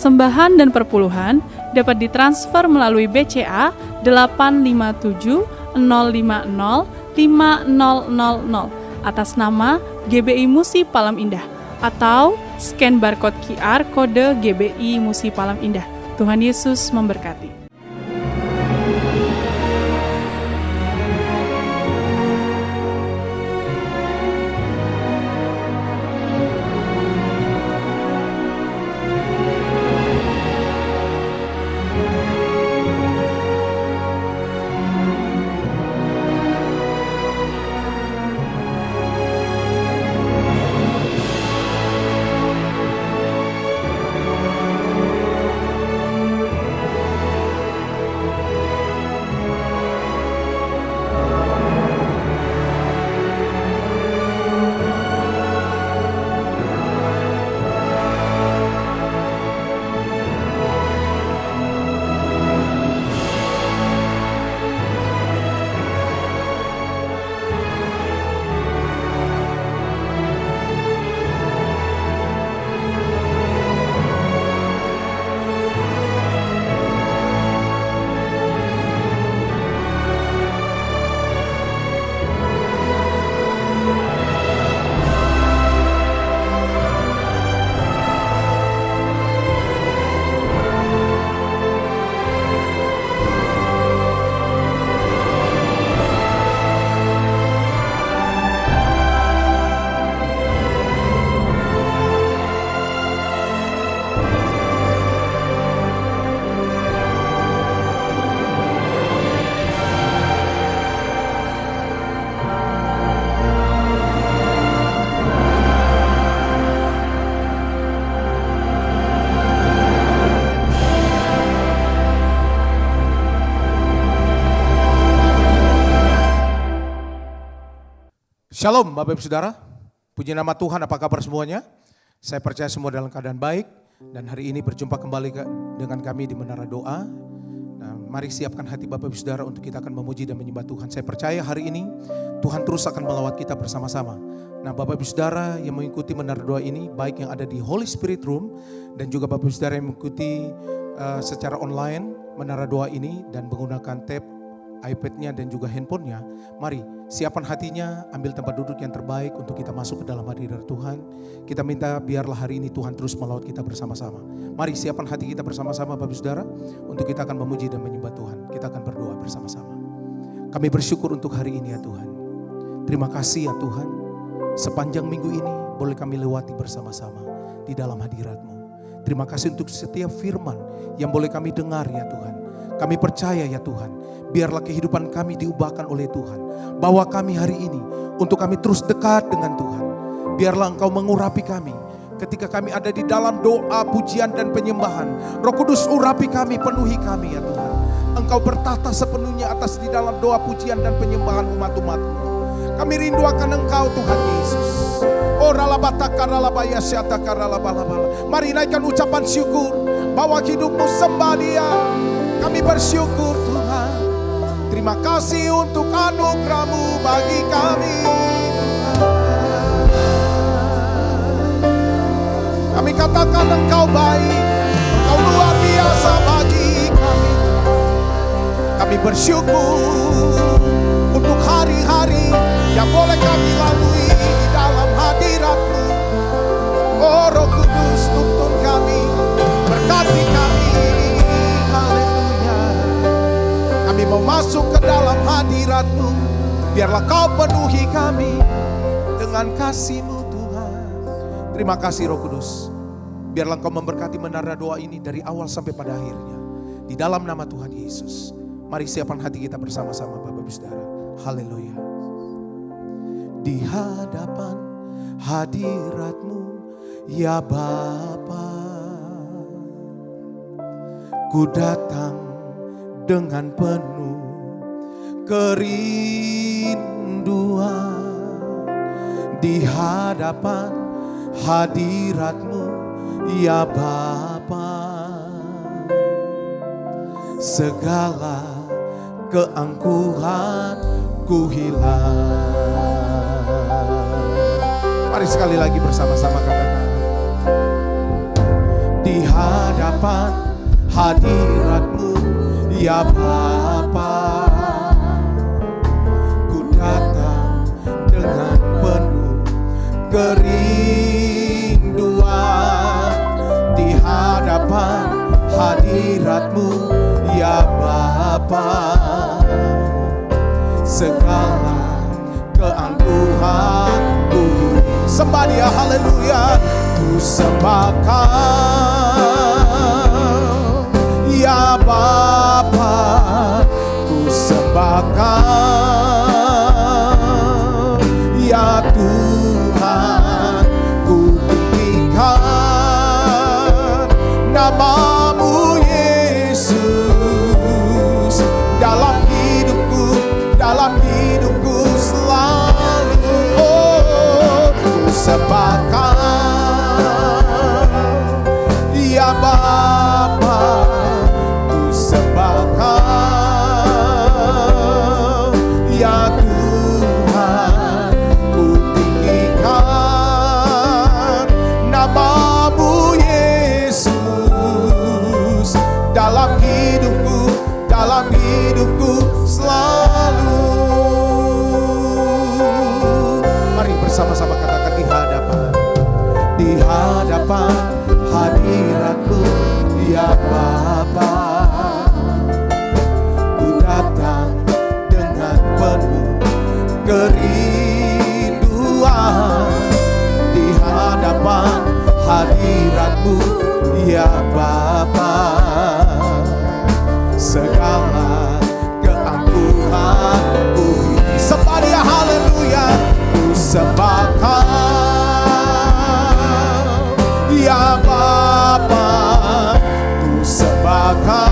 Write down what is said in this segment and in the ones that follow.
Persembahan dan perpuluhan dapat ditransfer melalui BCA 857 050 5000 atas nama GBI Musi Palam Indah atau scan barcode QR kode GBI Musi Palam Indah. Tuhan Yesus memberkati. Shalom Bapak Ibu Saudara, puji nama Tuhan, apa kabar semuanya? Saya percaya semua dalam keadaan baik dan hari ini berjumpa kembali dengan kami di Menara Doa. Nah, mari siapkan hati Bapak Ibu Saudara untuk kita akan memuji dan menyembah Tuhan. Saya percaya hari ini Tuhan terus akan melawat kita bersama-sama. Nah Bapak Ibu Saudara yang mengikuti Menara Doa ini, baik yang ada di Holy Spirit Room dan juga Bapak Ibu Saudara yang mengikuti secara online Menara Doa ini dan menggunakan tab iPad-nya dan juga handphonenya, mari siapkan hatinya, ambil tempat duduk yang terbaik untuk kita masuk ke dalam hadirat Tuhan. Kita minta biarlah hari ini Tuhan terus melawat kita bersama-sama. Mari siapkan hati kita bersama-sama Bapak Saudara, untuk kita akan memuji dan menyembah Tuhan. Kita akan berdoa bersama-sama. Kami bersyukur untuk hari ini ya Tuhan. Terima kasih ya Tuhan, sepanjang minggu ini boleh kami lewati bersama-sama di dalam hadirat-Mu. Terima kasih untuk setiap firman yang boleh kami dengar ya Tuhan. Kami percaya ya Tuhan, biarlah kehidupan kami diubahkan oleh Tuhan. Bawa kami hari ini untuk kami terus dekat dengan Tuhan. Biarlah Engkau mengurapi kami ketika kami ada di dalam doa, pujian dan penyembahan. Roh Kudus urapi kami, penuhi kami ya Tuhan. Engkau bertata sepenuhnya atas di dalam doa, pujian dan penyembahan umat-umat-Mu. Kami rindu akan Engkau Tuhan Yesus. Mari naikkan ucapan syukur bahwa hidupmu sembah Dia. Kami bersyukur Tuhan. Terima kasih untuk anugerah-Mu bagi kami Tuhan. Kami katakan Engkau baik, Engkau luar biasa bagi kami. Kami bersyukur untuk hari-hari yang boleh kami lalui di dalam hadirat-Mu. Oh Roh Kudus, tuntun kami, berkati kami. Kami mau masuk ke dalam hadirat-Mu. Biarlah Kau penuhi kami dengan kasih-Mu Tuhan. Terima kasih Roh Kudus. Biarlah Engkau memberkati Menara Doa ini dari awal sampai pada akhirnya. Di dalam nama Tuhan Yesus. Mari siapkan hati kita bersama-sama Bapak Ibu Saudara. Haleluya. Di hadapan hadirat-Mu ya Bapa, ku datang dengan penuh kerinduan. Di hadapan hadirat-Mu ya Bapa, segala keangkuhan ku hilang. Mari sekali lagi bersama-sama katakan. Di hadapan Ya Bapa, ku datang dengan penuh kerinduan di hadapan hadirat-Mu, ya Bapa. Segala keangkuhan ku sembah Dia, haleluya, ku sembahkan, ya Bapa, ku sembahkan, ya Tuhan, ku tinggikan nama-Mu Yesus dalam hidupku selalu. Oh, ku sembahkan, ya Bapa, ku sembahkan, ya Tuhan, ku tinggikan nama-Mu Yesus dalam hidupku selalu. Mari bersama-sama katakan, di hadapan hadirat-Mu, ya Bapa, ku datang dengan penuh kerinduan di hadapan hadirat-Mu, ya Bapa. Segala keangkuhanku sembah Dia, haleluya, ku sembahkan, ya Bapa, ku sembahkan,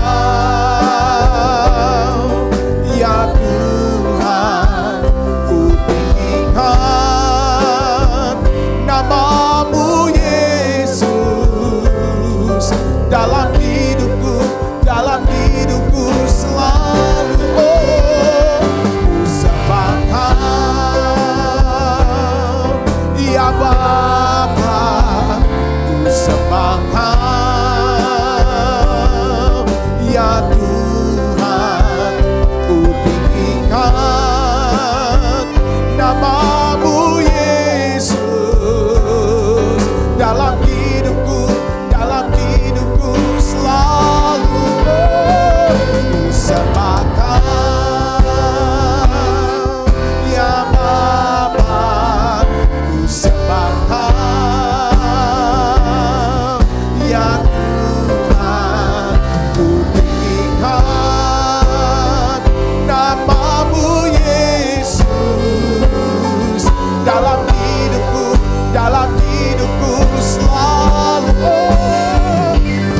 ya Tuhan, ku tinggikan nama-Mu Yesus dalam hidupku selalu. Oh, ku sembahkan, ya Bapa, ku sembahkan, ya Tuhan, ku tinggikan nama-Mu Yesus dalam hidupku selalu. Ku sembahkan, ya Bapa, ku sembahkan, ya Tuhan, ku tinggikan nama-Mu Yesus dalam hidupku selalu.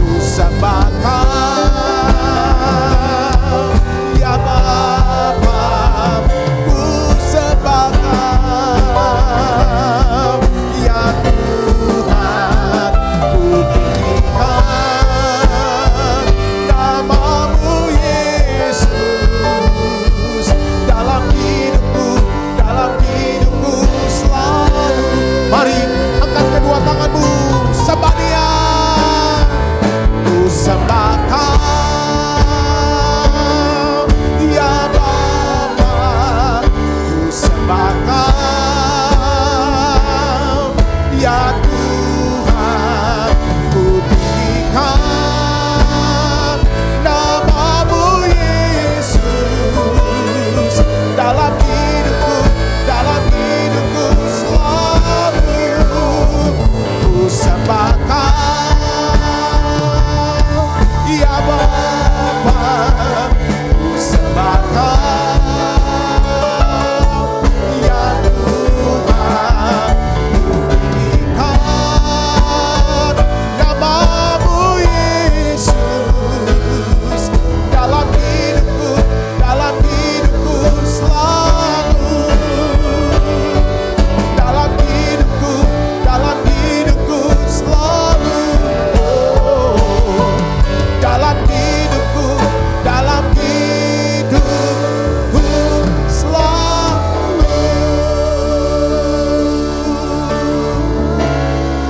Ku sembahkan, ya Bapa, ku sembahkan, ya Tuhan, ku tinggikan nama-Mu Yesus dalam hidupku selalu. Mari angkat kedua tanganmu, sembah Dia. Ku sembahkan, ya Bapa, ku sembahkan, ya Tuhan, ku tinggikan nama-Mu Yesus dalam hidupku selalu. Ku sembahkan, ya Bapa, ku sembahkan, ya Tuhan, ku tinggikan nama-Mu Yesus dalam hidupku selalu. Dalam hidupku selalu. Oh, dalam hidupku selalu.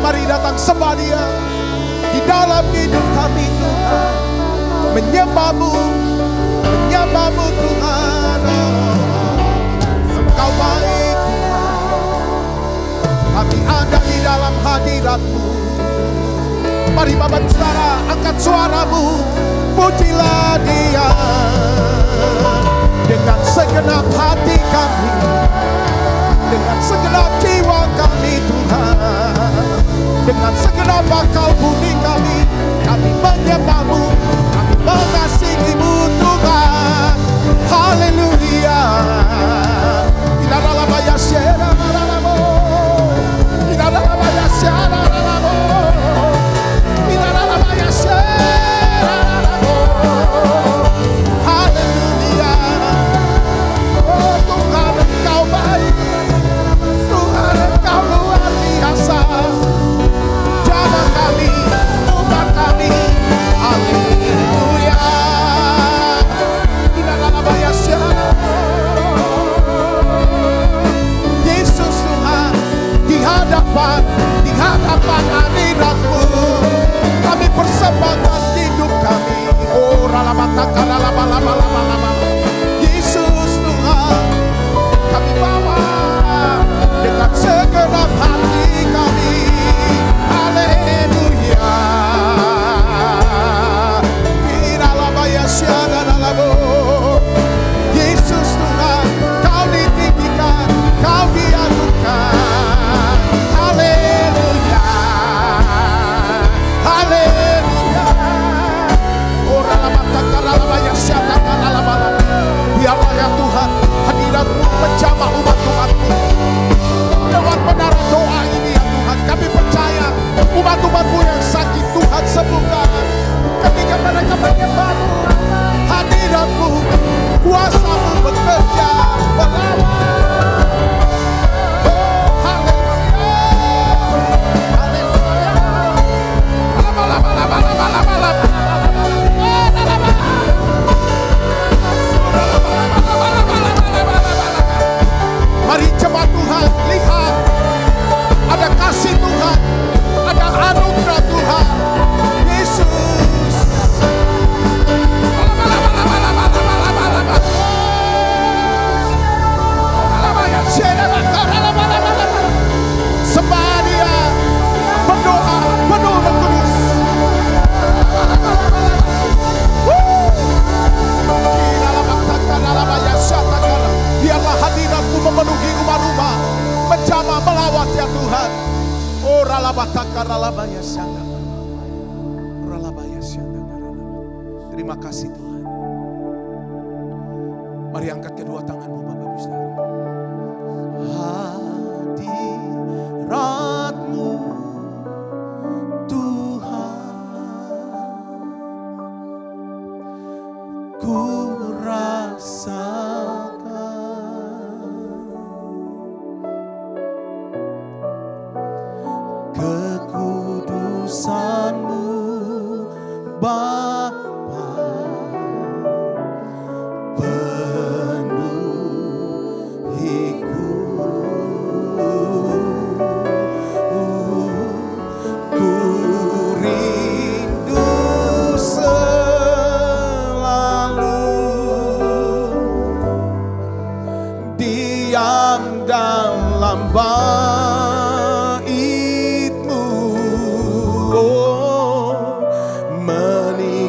Mari datang sembah Dia di dalam hidup kami, Tuhan, menyembah-Mu, hambamu Tuhan. Engkau baik Tuhan, kami ada di dalam hadirat-Mu. Mari Bapak Saudara, angkat suaramu, pujilah Dia dengan segenap hati kami, dengan segenap jiwa kami Tuhan, dengan segenap akal budi kami menyembah-Mu, kami mengasihi-Mu Tuhan. Haleluya. Haleluya. Oh Tuhan, Engkau baik, Tuhan Engkau luar biasa. Jaga kami, ubah kami. Haleluya. Yesus Tuhan, di hadapan hadirat-Mu kami persembahkan hidup kami. Oh ralabataka ralabalaba. Yesus Tuhan, kami bawa dengan segenap hati kami. Haleluya. Yesus Tuhan, Kau ditinggikan, Kau diagungkan. Haleluya. Haleluya. Biarlah ya Tuhan, hadirat-Mu menjamah umat Tuhan-Mu. Lewat menara doa ini ya Tuhan, kami percaya umat-umat-Mu yang sakit Tuhan sembuhkan. Ketika mereka menyembah-Mu, hadirat-Mu, kuasa-Mu bekerja melawan. Oh haleluya. Haleluya. Mari jemaat Tuhan, lihat ada kasih Tuhan, ada anugerah Tuhan. Yesus. Sembah Dia, berdoa penuh Roh Kudus. Biarlah hadirat-Mu memenuhi rumah-rumah, menjamah melawat ya Tuhan. Oh ralabataka ralabaya syanda. Ralabaya syanda. Terima kasih Tuhan. Mari angkat kedua tanganmu Bapak Ibu Saudara. Hadirat-Mu Tuhan, ku rasakan kekudusan-Mu Bapa, penuhiku. Ku rindu selalu diam dalam bait-Mu, oh, menikmati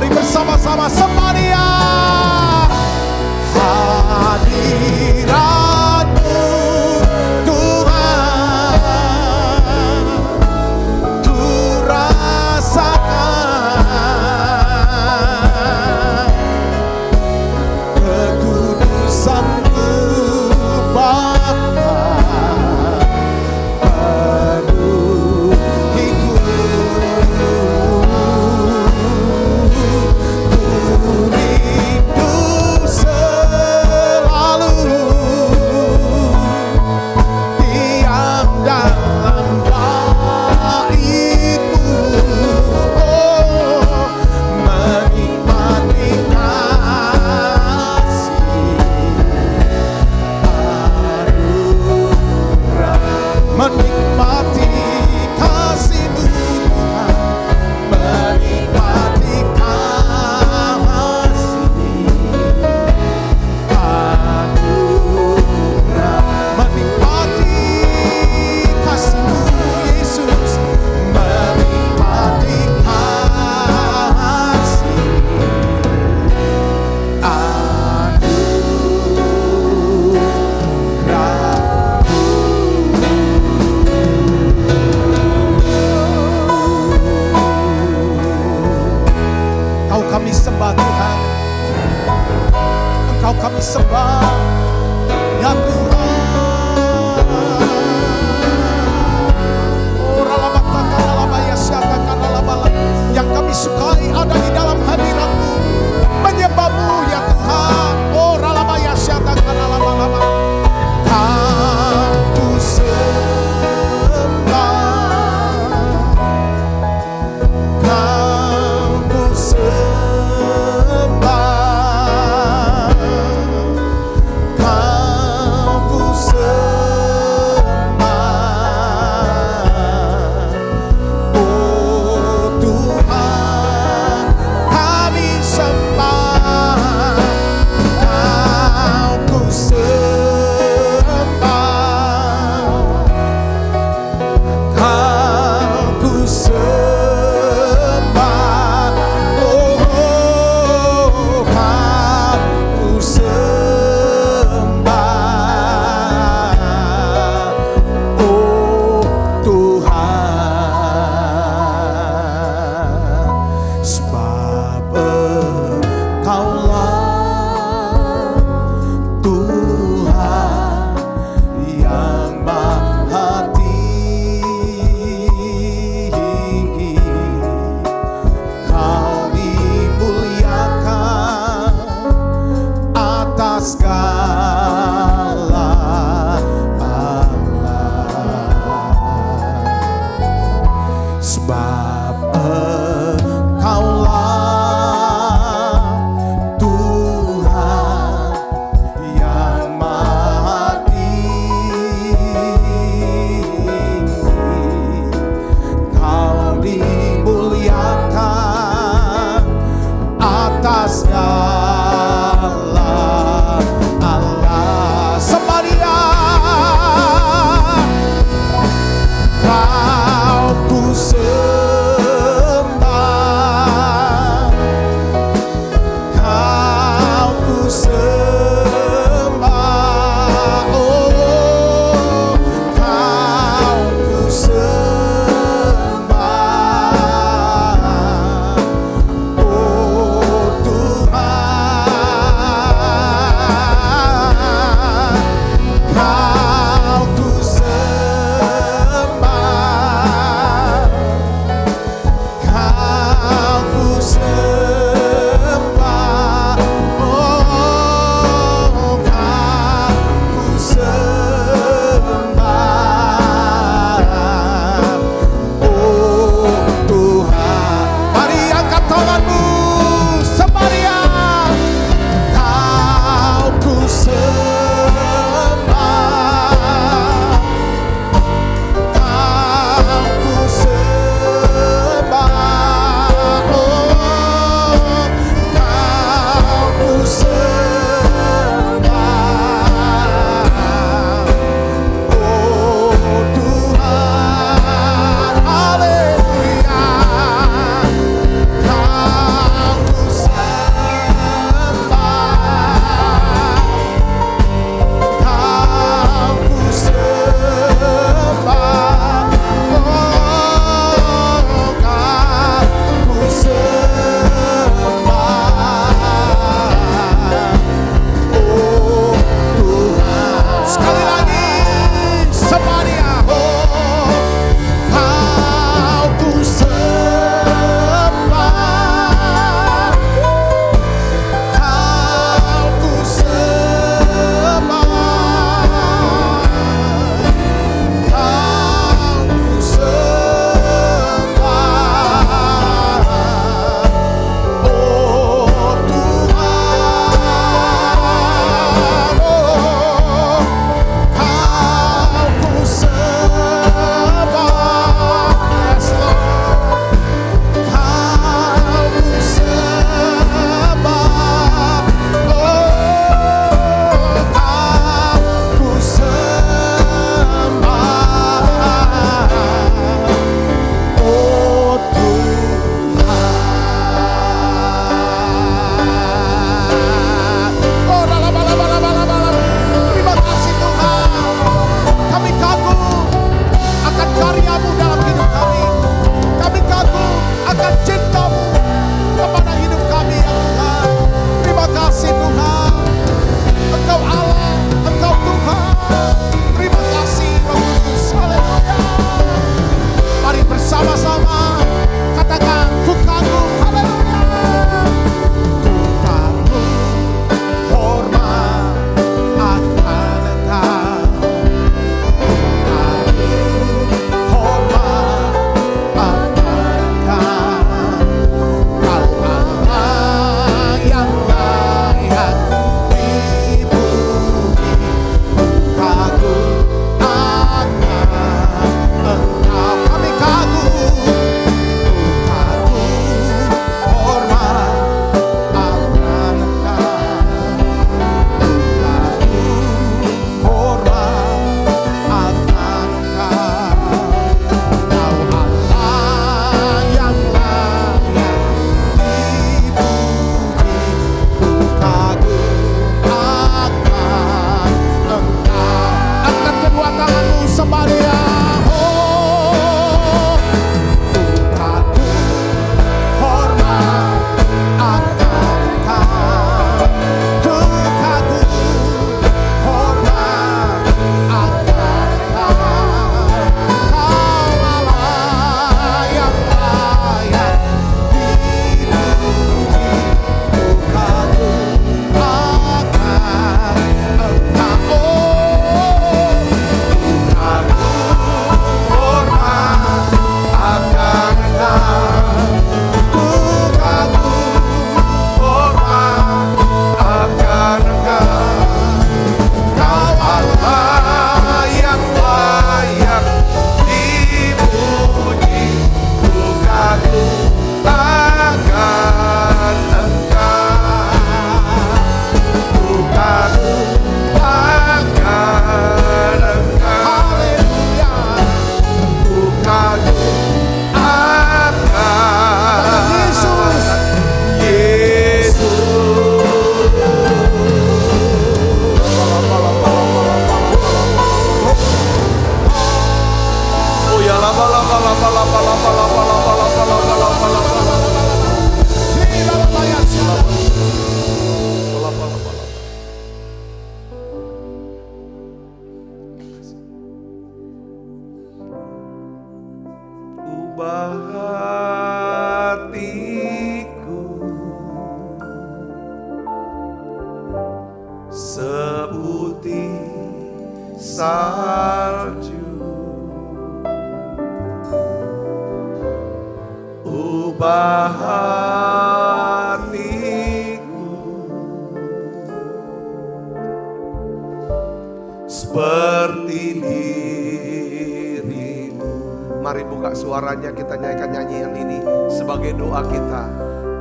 Mari bersama-sama sembah Dia. Hadirat-Mu Tuhan, ku rasakan kekudusan-Mu Bapa, penuhiku. Ku rindu selalu diam dalam bait-Mu, oh, menikmati kasih anugerah, menikmati kasih-Mu Tuhan, menikmati kasih anugerah, menikmati kasih-Mu Yesus, menikmati kasih anugerah. Engkau kami sembah Tuhan, Engkau kami sembah ya Tuhan. Oh, ralabata karalabaya syaka karalabala. Yang kami sukai ada di dalam hadirat-Mu, menyembah-Mu ya Tuhan. Oh, ralabaya syaka karalabala. Kau sembah, Kau sembah, Kau sembah. Oh Tuhan, salju, ubah hatiku seperti dirimu. Mari buka suaranya, kita nyanyikan nyanyian ini sebagai doa kita.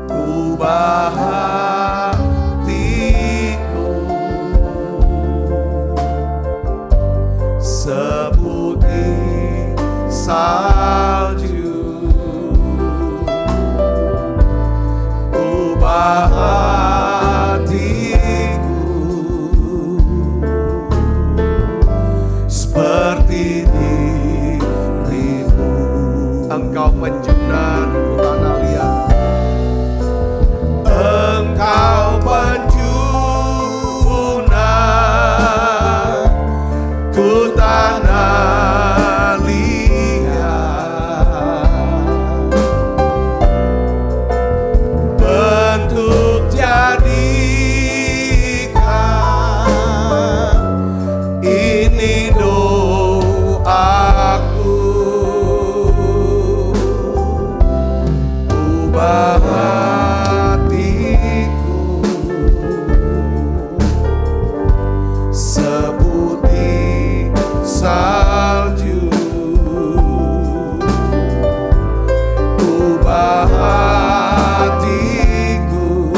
Ubah hatiku seperti salju, ubah hatiku seperti dirimu. Engkau penjunan tanah liat, Engkau penjunan ku tanah liat, bentuk jadikan ini doaku. Ubah hatiku seperti salju, ubah hatiku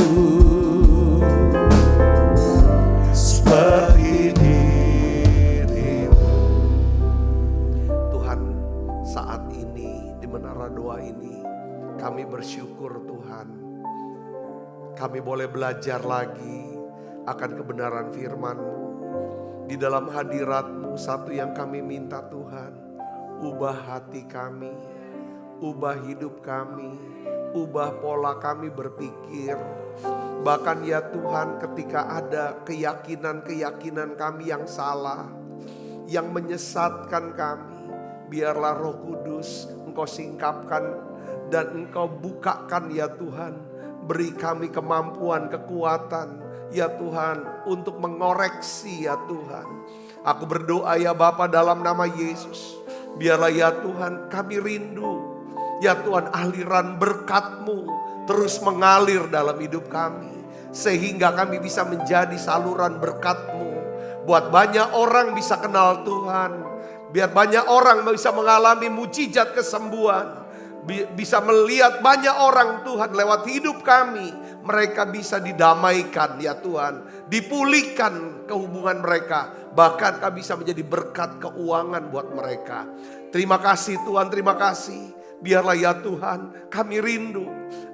seperti dirimu. Tuhan, saat ini di menara doa ini kami bersyukur Tuhan, kami boleh belajar lagi akan kebenaran firman-Mu. Di dalam hadirat-Mu, satu yang kami minta Tuhan, ubah hati kami, ubah hidup kami, ubah pola kami berpikir. Bahkan ya Tuhan, ketika ada keyakinan-keyakinan kami yang salah, yang menyesatkan kami, biarlah Roh Kudus Engkau singkapkan dan Engkau bukakan ya Tuhan. Beri kami kemampuan, kekuatan ya Tuhan untuk mengoreksi ya Tuhan. Aku berdoa ya Bapa dalam nama Yesus. Biarlah ya Tuhan kami rindu ya Tuhan aliran berkat-Mu terus mengalir dalam hidup kami. Sehingga kami bisa menjadi saluran berkat-Mu. Buat banyak orang bisa kenal Tuhan. Biar banyak orang bisa mengalami mujizat kesembuhan. Bisa melihat banyak orang Tuhan lewat hidup kami. Mereka bisa didamaikan ya Tuhan. Dipulihkan kehubungan mereka. Bahkan kami bisa menjadi berkat keuangan buat mereka. Terima kasih Tuhan, terima kasih. Biarlah ya Tuhan kami rindu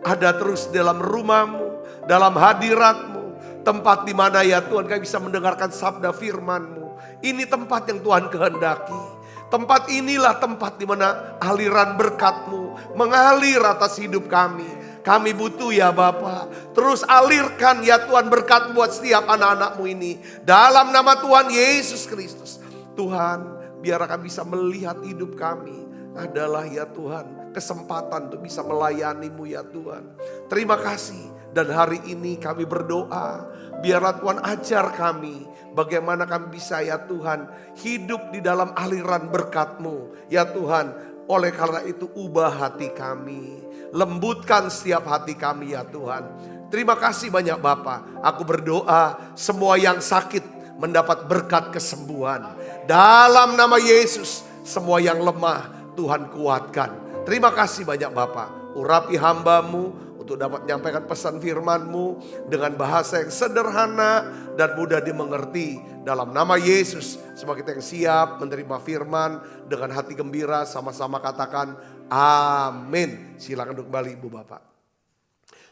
ada terus dalam rumah-Mu, dalam hadirat-Mu. Tempat di mana ya Tuhan kami bisa mendengarkan sabda firman-Mu. Ini tempat yang Tuhan kehendaki. Tempat inilah tempat di mana aliran berkat-Mu mengalir atas hidup kami. Kami butuh ya Bapa. Terus alirkan ya Tuhan berkat buat setiap anak-anak-Mu ini. Dalam nama Tuhan Yesus Kristus. Tuhan, biar kami bisa melihat hidup kami adalah ya Tuhan kesempatan untuk bisa melayani-Mu ya Tuhan. Terima kasih. Dan hari ini kami berdoa, biarlah Tuhan ajar kami bagaimana kami bisa ya Tuhan hidup di dalam aliran berkat-Mu. Ya Tuhan, oleh karena itu ubah hati kami. Lembutkan setiap hati kami ya Tuhan. Terima kasih banyak Bapa. Aku berdoa semua yang sakit mendapat berkat kesembuhan. Dalam nama Yesus, semua yang lemah Tuhan kuatkan. Terima kasih banyak Bapa. Urapi hamba-Mu untuk dapat menyampaikan pesan firman-Mu dengan bahasa yang sederhana dan mudah dimengerti. Dalam nama Yesus, semua kita yang siap menerima firman dengan hati gembira sama-sama katakan amin. Silakan duduk kembali Ibu Bapak.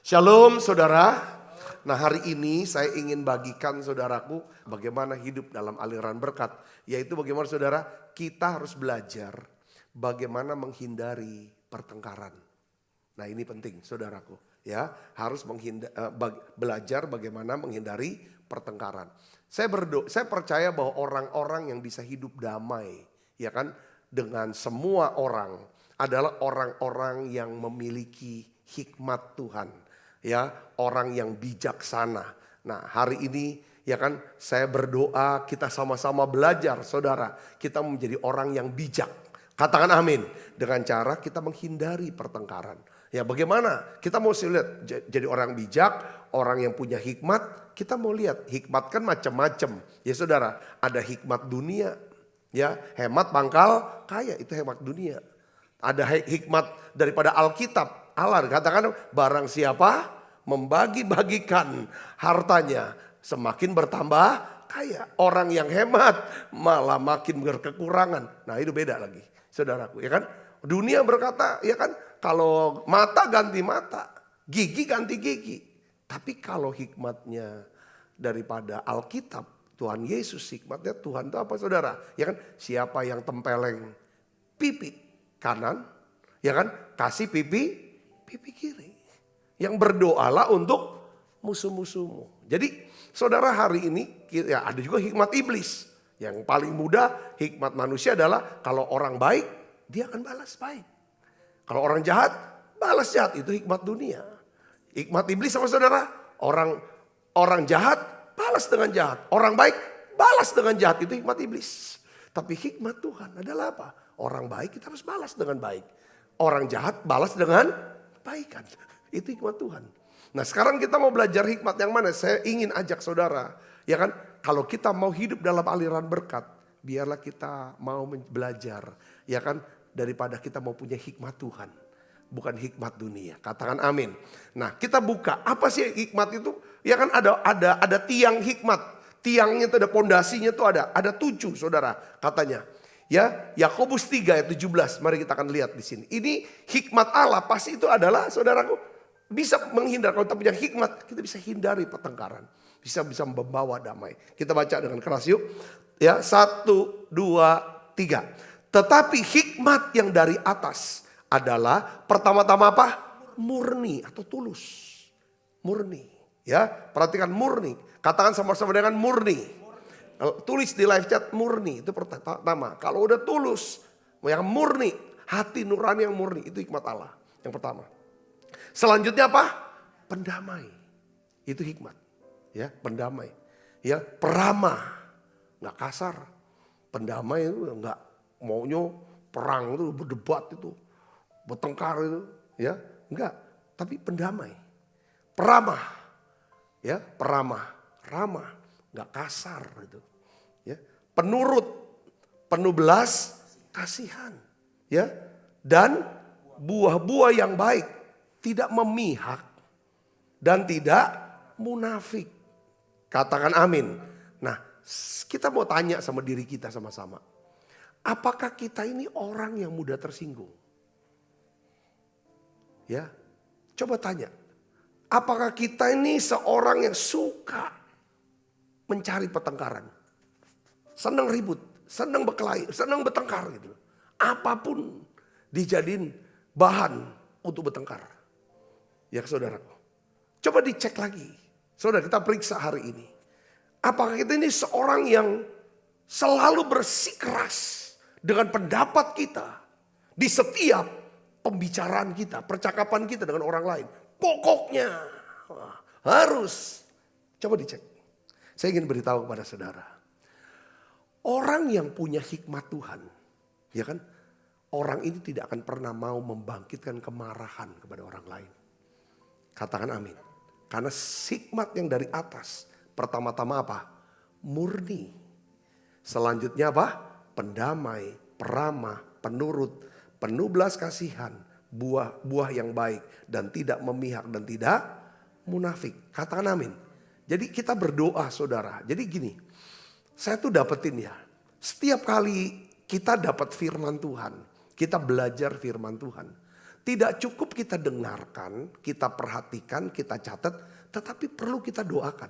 Shalom saudara. Nah hari ini saya ingin bagikan saudaraku bagaimana hidup dalam aliran berkat. Yaitu bagaimana saudara kita harus belajar bagaimana menghindari pertengkaran. Nah ini penting saudaraku ya, harus belajar bagaimana menghindari pertengkaran. Saya percaya bahwa orang-orang yang bisa hidup damai ya kan dengan semua orang adalah orang-orang yang memiliki hikmat Tuhan ya, orang yang bijaksana. Nah hari ini ya kan, saya berdoa kita sama-sama belajar saudara. Kita menjadi orang yang bijak. Katakan amin. Dengan cara kita menghindari pertengkaran. Ya bagaimana? Kita mau lihat jadi orang bijak, orang yang punya hikmat. Kita mau lihat hikmat kan macam-macam. Ya saudara, ada hikmat dunia. Ya, hemat pangkal kaya, itu hemat dunia. Ada hikmat daripada Alkitab. Allah katakan barang siapa membagi-bagikan hartanya semakin bertambah kaya. Orang yang hemat malah makin berkekurangan. Nah itu beda lagi saudaraku, ya kan. Dunia berkata, ya kan, kalau mata ganti mata, gigi ganti gigi. Tapi kalau hikmatnya daripada Alkitab, Tuhan Yesus hikmatnya, Tuhan itu apa saudara? Ya kan, siapa yang tempeleng pipi kanan, ya kan, kasih pipi kiri. Yang berdoalah untuk musuh-musuhmu. Jadi saudara hari ini ya ada juga hikmat iblis. Yang paling mudah hikmat manusia adalah kalau orang baik dia akan balas baik. Kalau orang jahat balas jahat, itu hikmat dunia. Hikmat iblis sama saudara, orang jahat balas dengan jahat. Orang baik balas dengan jahat, itu hikmat iblis. Tapi hikmat Tuhan adalah apa? Orang baik kita harus balas dengan baik. Orang jahat balas dengan kebaikan. Itu hikmat Tuhan. Nah sekarang kita mau belajar hikmat yang mana? Saya ingin ajak saudara, ya kan, kalau kita mau hidup dalam aliran berkat, biarlah kita mau belajar, ya kan, daripada kita mau punya hikmat Tuhan, bukan hikmat dunia. Katakan amin. Nah kita buka, apa sih hikmat itu? Ya kan ada tiang hikmat, tiangnya itu ada pondasinya itu ada 7 saudara katanya. Ya, Yakobus 3 ayat 17. Mari kita akan lihat di sini. Ini hikmat Allah pasti itu adalah saudaraku bisa menghindar. Kalau kita punya hikmat, kita bisa hindari pertengkaran. Bisa membawa damai. Kita baca dengan keras yuk. Ya, 1, 2, 3. Tetapi hikmat yang dari atas adalah pertama-tama apa? Murni atau tulus. Murni. Ya, perhatikan murni. Katakan sama-sama dengan murni. Tulis di live chat murni, itu pertama. Kalau udah tulus, yang murni, hati nurani yang murni, itu hikmat Allah. Yang pertama. Selanjutnya apa? Pendamai. Itu hikmat. Ya, pendamai. Ya, peramah. Nggak kasar. Pendamai itu nggak maunya perang itu, berdebat itu, bertengkar itu, ya, enggak. Tapi pendamai. Peramah. Ya, peramah. Ramah. Nggak kasar itu, ya, penurut, penuh belas kasihan, ya, dan buah-buah yang baik, tidak memihak dan tidak munafik. Katakan amin. Nah, kita mau tanya sama diri kita sama-sama, apakah kita ini orang yang mudah tersinggung? Ya, coba tanya, apakah kita ini seorang yang suka mencari pertengkaran, senang ribut, senang berkelahi, senang bertengkar gitu. Apapun dijadiin bahan untuk bertengkar. Ya saudaraku, coba dicek lagi. Saudara, kita periksa hari ini. Apakah kita ini seorang yang selalu bersikeras dengan pendapat kita di setiap pembicaraan kita, percakapan kita dengan orang lain. Pokoknya harus. Coba dicek. Saya ingin beritahu kepada saudara. Orang yang punya hikmat Tuhan, ya kan? Orang ini tidak akan pernah mau membangkitkan kemarahan kepada orang lain. Katakan amin. Karena hikmat yang dari atas, pertama-tama apa? Murni. Selanjutnya apa? Pendamai, peramah, penurut, penuh belas kasihan, buah yang baik dan tidak memihak dan tidak munafik. Katakan amin. Jadi kita berdoa saudara. Jadi gini, saya tuh dapetin ya. Setiap kali kita dapat firman Tuhan, kita belajar firman Tuhan. Tidak cukup kita dengarkan, kita perhatikan, kita catat. Tetapi perlu kita doakan.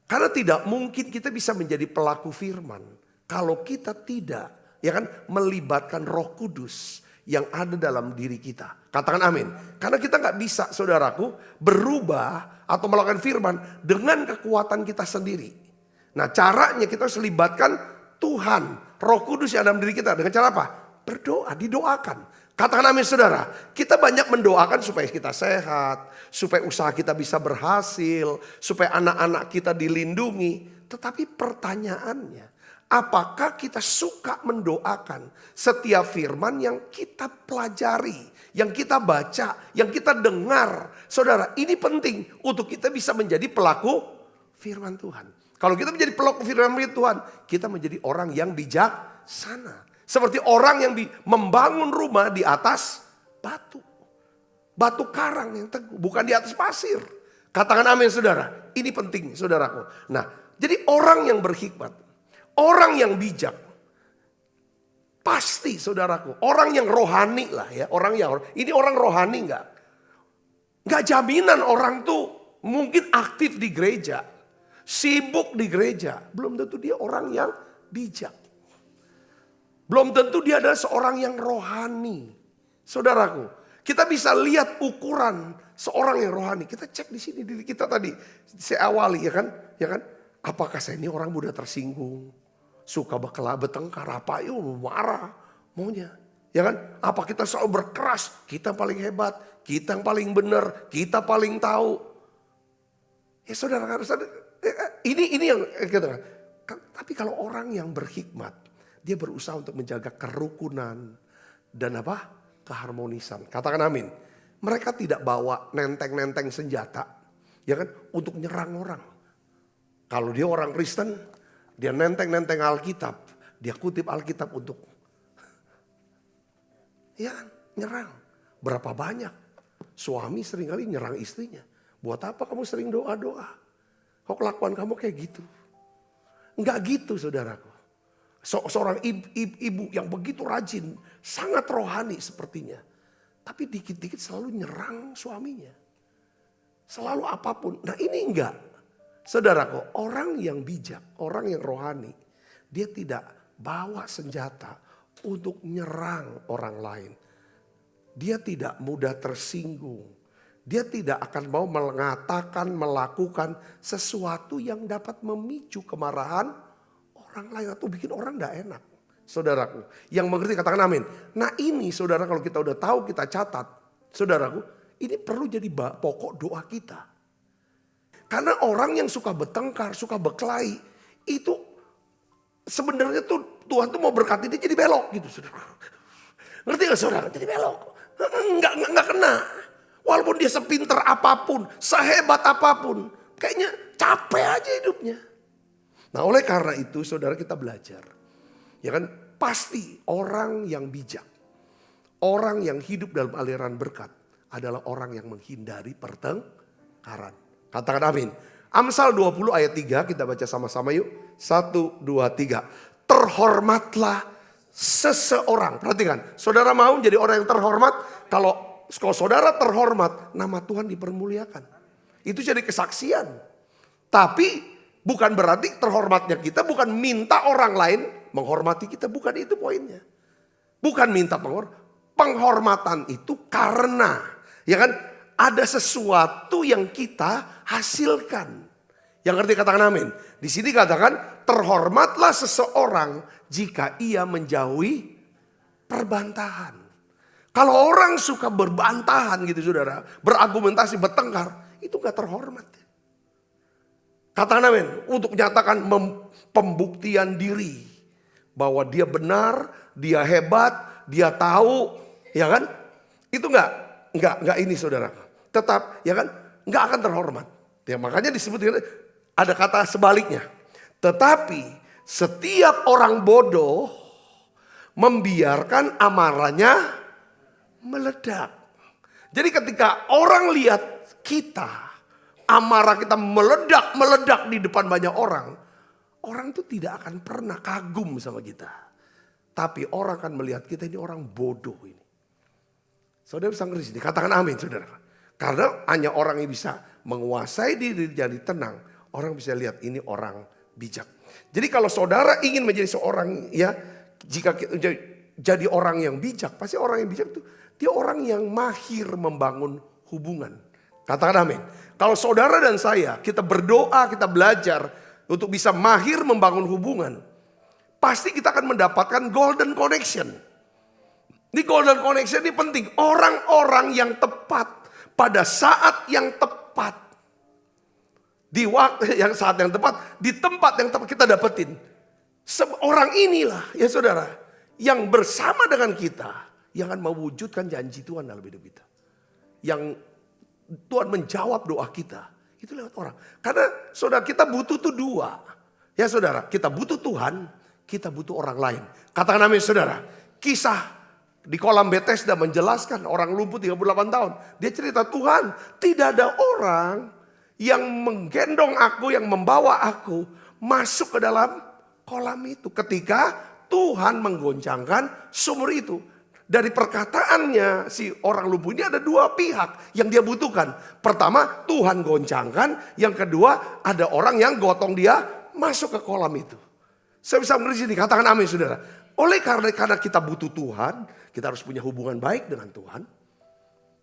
Karena tidak mungkin kita bisa menjadi pelaku firman. Kalau kita tidak, ya kan, melibatkan Roh Kudus yang ada dalam diri kita. Katakan amin. Karena kita gak bisa saudaraku berubah atau melakukan firman dengan kekuatan kita sendiri. Nah caranya kita harus libatkan Tuhan, Roh Kudus yang ada dalam diri kita. Dengan cara apa? Berdoa, didoakan. Katakan amin saudara. Kita banyak mendoakan supaya kita sehat, supaya usaha kita bisa berhasil, supaya anak-anak kita dilindungi. Tetapi pertanyaannya, apakah kita suka mendoakan setiap firman yang kita pelajari, yang kita baca, yang kita dengar? Saudara, ini penting untuk kita bisa menjadi pelaku firman Tuhan. Kalau kita menjadi pelaku firman Tuhan, kita menjadi orang yang bijaksana. Seperti orang yang membangun rumah di atas batu. Batu karang yang teguh, bukan di atas pasir. Katakan amin saudara. Ini penting saudaraku. Nah, jadi orang yang berhikmat, orang yang bijak, pasti saudaraku, orang yang rohani lah ya. Ini orang rohani enggak? Enggak jaminan orang tuh mungkin aktif di gereja, sibuk di gereja. Belum tentu dia orang yang bijak. Belum tentu dia adalah seorang yang rohani. Saudaraku, kita bisa lihat ukuran seorang yang rohani. Kita cek di sini diri kita tadi. Saya awali ya kan? Ya kan? Apakah saya ini orang mudah tersinggung? Suka bertengkar apa? Yuk marah maunya. Ya kan? Apa kita selalu berkeras? Kita paling hebat, kita yang paling benar, kita paling tahu. Ya saudara, ini yang kita. Tapi kalau orang yang berhikmat, dia berusaha untuk menjaga kerukunan dan keharmonisan. Katakan amin. Mereka tidak bawa nenteng-nenteng senjata, ya kan, untuk nyerang orang. Kalau dia orang Kristen, dia nenteng-nenteng Alkitab, dia kutip Alkitab untuk, ya kan, nyerang. Berapa banyak suami seringkali nyerang istrinya. Buat apa kamu sering doa-doa? Kok kelakuan kamu kayak gitu? Enggak gitu saudaraku. Seorang ibu yang begitu rajin, sangat rohani sepertinya. Tapi dikit-dikit selalu nyerang suaminya. Selalu apapun. Nah ini enggak. Saudaraku, orang yang bijak, orang yang rohani, dia tidak bawa senjata untuk nyerang orang lain. Dia tidak mudah tersinggung. Dia tidak akan mau mengatakan, melakukan sesuatu yang dapat memicu kemarahan orang lain atau bikin orang gak enak. Saudaraku, yang mengerti katakan amin. Nah ini saudara, kalau kita udah tahu, kita catat. Saudaraku, ini perlu jadi pokok doa kita. Karena orang yang suka bertengkar, suka berkelahi, itu sebenarnya tuh Tuhan tuh mau berkati dia jadi belok gitu saudara. Ngerti gak saudara? Jadi belok. Enggak kena. Walaupun dia sepinter apapun, sehebat apapun, kayaknya capek aja hidupnya. Nah oleh karena itu saudara, kita belajar. Ya kan, pasti orang yang bijak, orang yang hidup dalam aliran berkat adalah orang yang menghindari pertengkaran. Katakan amin. Amsal 20 ayat 3 kita baca sama-sama yuk. 1, 2, 3. Terhormatlah seseorang. Perhatikan, saudara mau jadi orang yang terhormat? Kalau saudara terhormat, nama Tuhan dipermuliakan. Itu jadi kesaksian. Tapi bukan berarti terhormatnya kita bukan minta orang lain menghormati kita. Bukan itu poinnya. Bukan minta penghormatan itu karena ya kan ada sesuatu yang kita hasilkan. Yang ngerti katakan amin. Di sini katakan terhormatlah seseorang jika ia menjauhi perbantahan. Kalau orang suka berbantahan gitu saudara, berargumentasi, bertengkar, itu gak terhormat. Katakan amin, untuk menyatakan pembuktian diri. Bahwa dia benar, dia hebat, dia tahu, ya kan? Itu enggak ini saudara. Tetap, ya kan? Enggak akan terhormat. Ya makanya disebut ada kata sebaliknya. Tetapi setiap orang bodoh membiarkan amarahnya meledak. Jadi ketika orang lihat kita, amarah kita meledak di depan banyak orang. Orang itu tidak akan pernah kagum sama kita. Tapi orang akan melihat kita ini orang bodoh ini. Saudara bisa ngerti sini, katakan amin saudara. Karena hanya orang yang bisa menguasai diri jadi tenang. Orang bisa lihat ini orang bijak. Jadi kalau saudara ingin menjadi seorang ya, jika jadi orang yang bijak, pasti orang yang bijak itu dia orang yang mahir membangun hubungan. Katakan amin. Kalau saudara dan saya, kita berdoa, kita belajar untuk bisa mahir membangun hubungan. Pasti kita akan mendapatkan golden connection. Ini golden connection ini penting. Orang-orang yang tepat pada saat yang tepat. Di waktu yang saat yang tepat, di tempat yang tepat kita dapetin. Orang inilah ya saudara, yang bersama dengan kita, yang akan mewujudkan janji Tuhan dalam hidup kita. Yang Tuhan menjawab doa kita, itu lewat orang. Karena saudara kita butuh tuh dua. Ya saudara, kita butuh Tuhan, kita butuh orang lain. Katakan amin saudara. Kisah di kolam Bethesda menjelaskan orang lumpuh 38 tahun. Dia cerita, Tuhan, tidak ada orang yang menggendong aku, yang membawa aku masuk ke dalam kolam itu. Ketika Tuhan menggoncangkan sumur itu. Dari perkataannya si orang lumpuh ini ada dua pihak yang dia butuhkan. Pertama Tuhan goncangkan. Yang kedua ada orang yang gotong dia masuk ke kolam itu. Saya bisa mengerti sini, katakan amin saudara. Oleh karena kita butuh Tuhan, kita harus punya hubungan baik dengan Tuhan.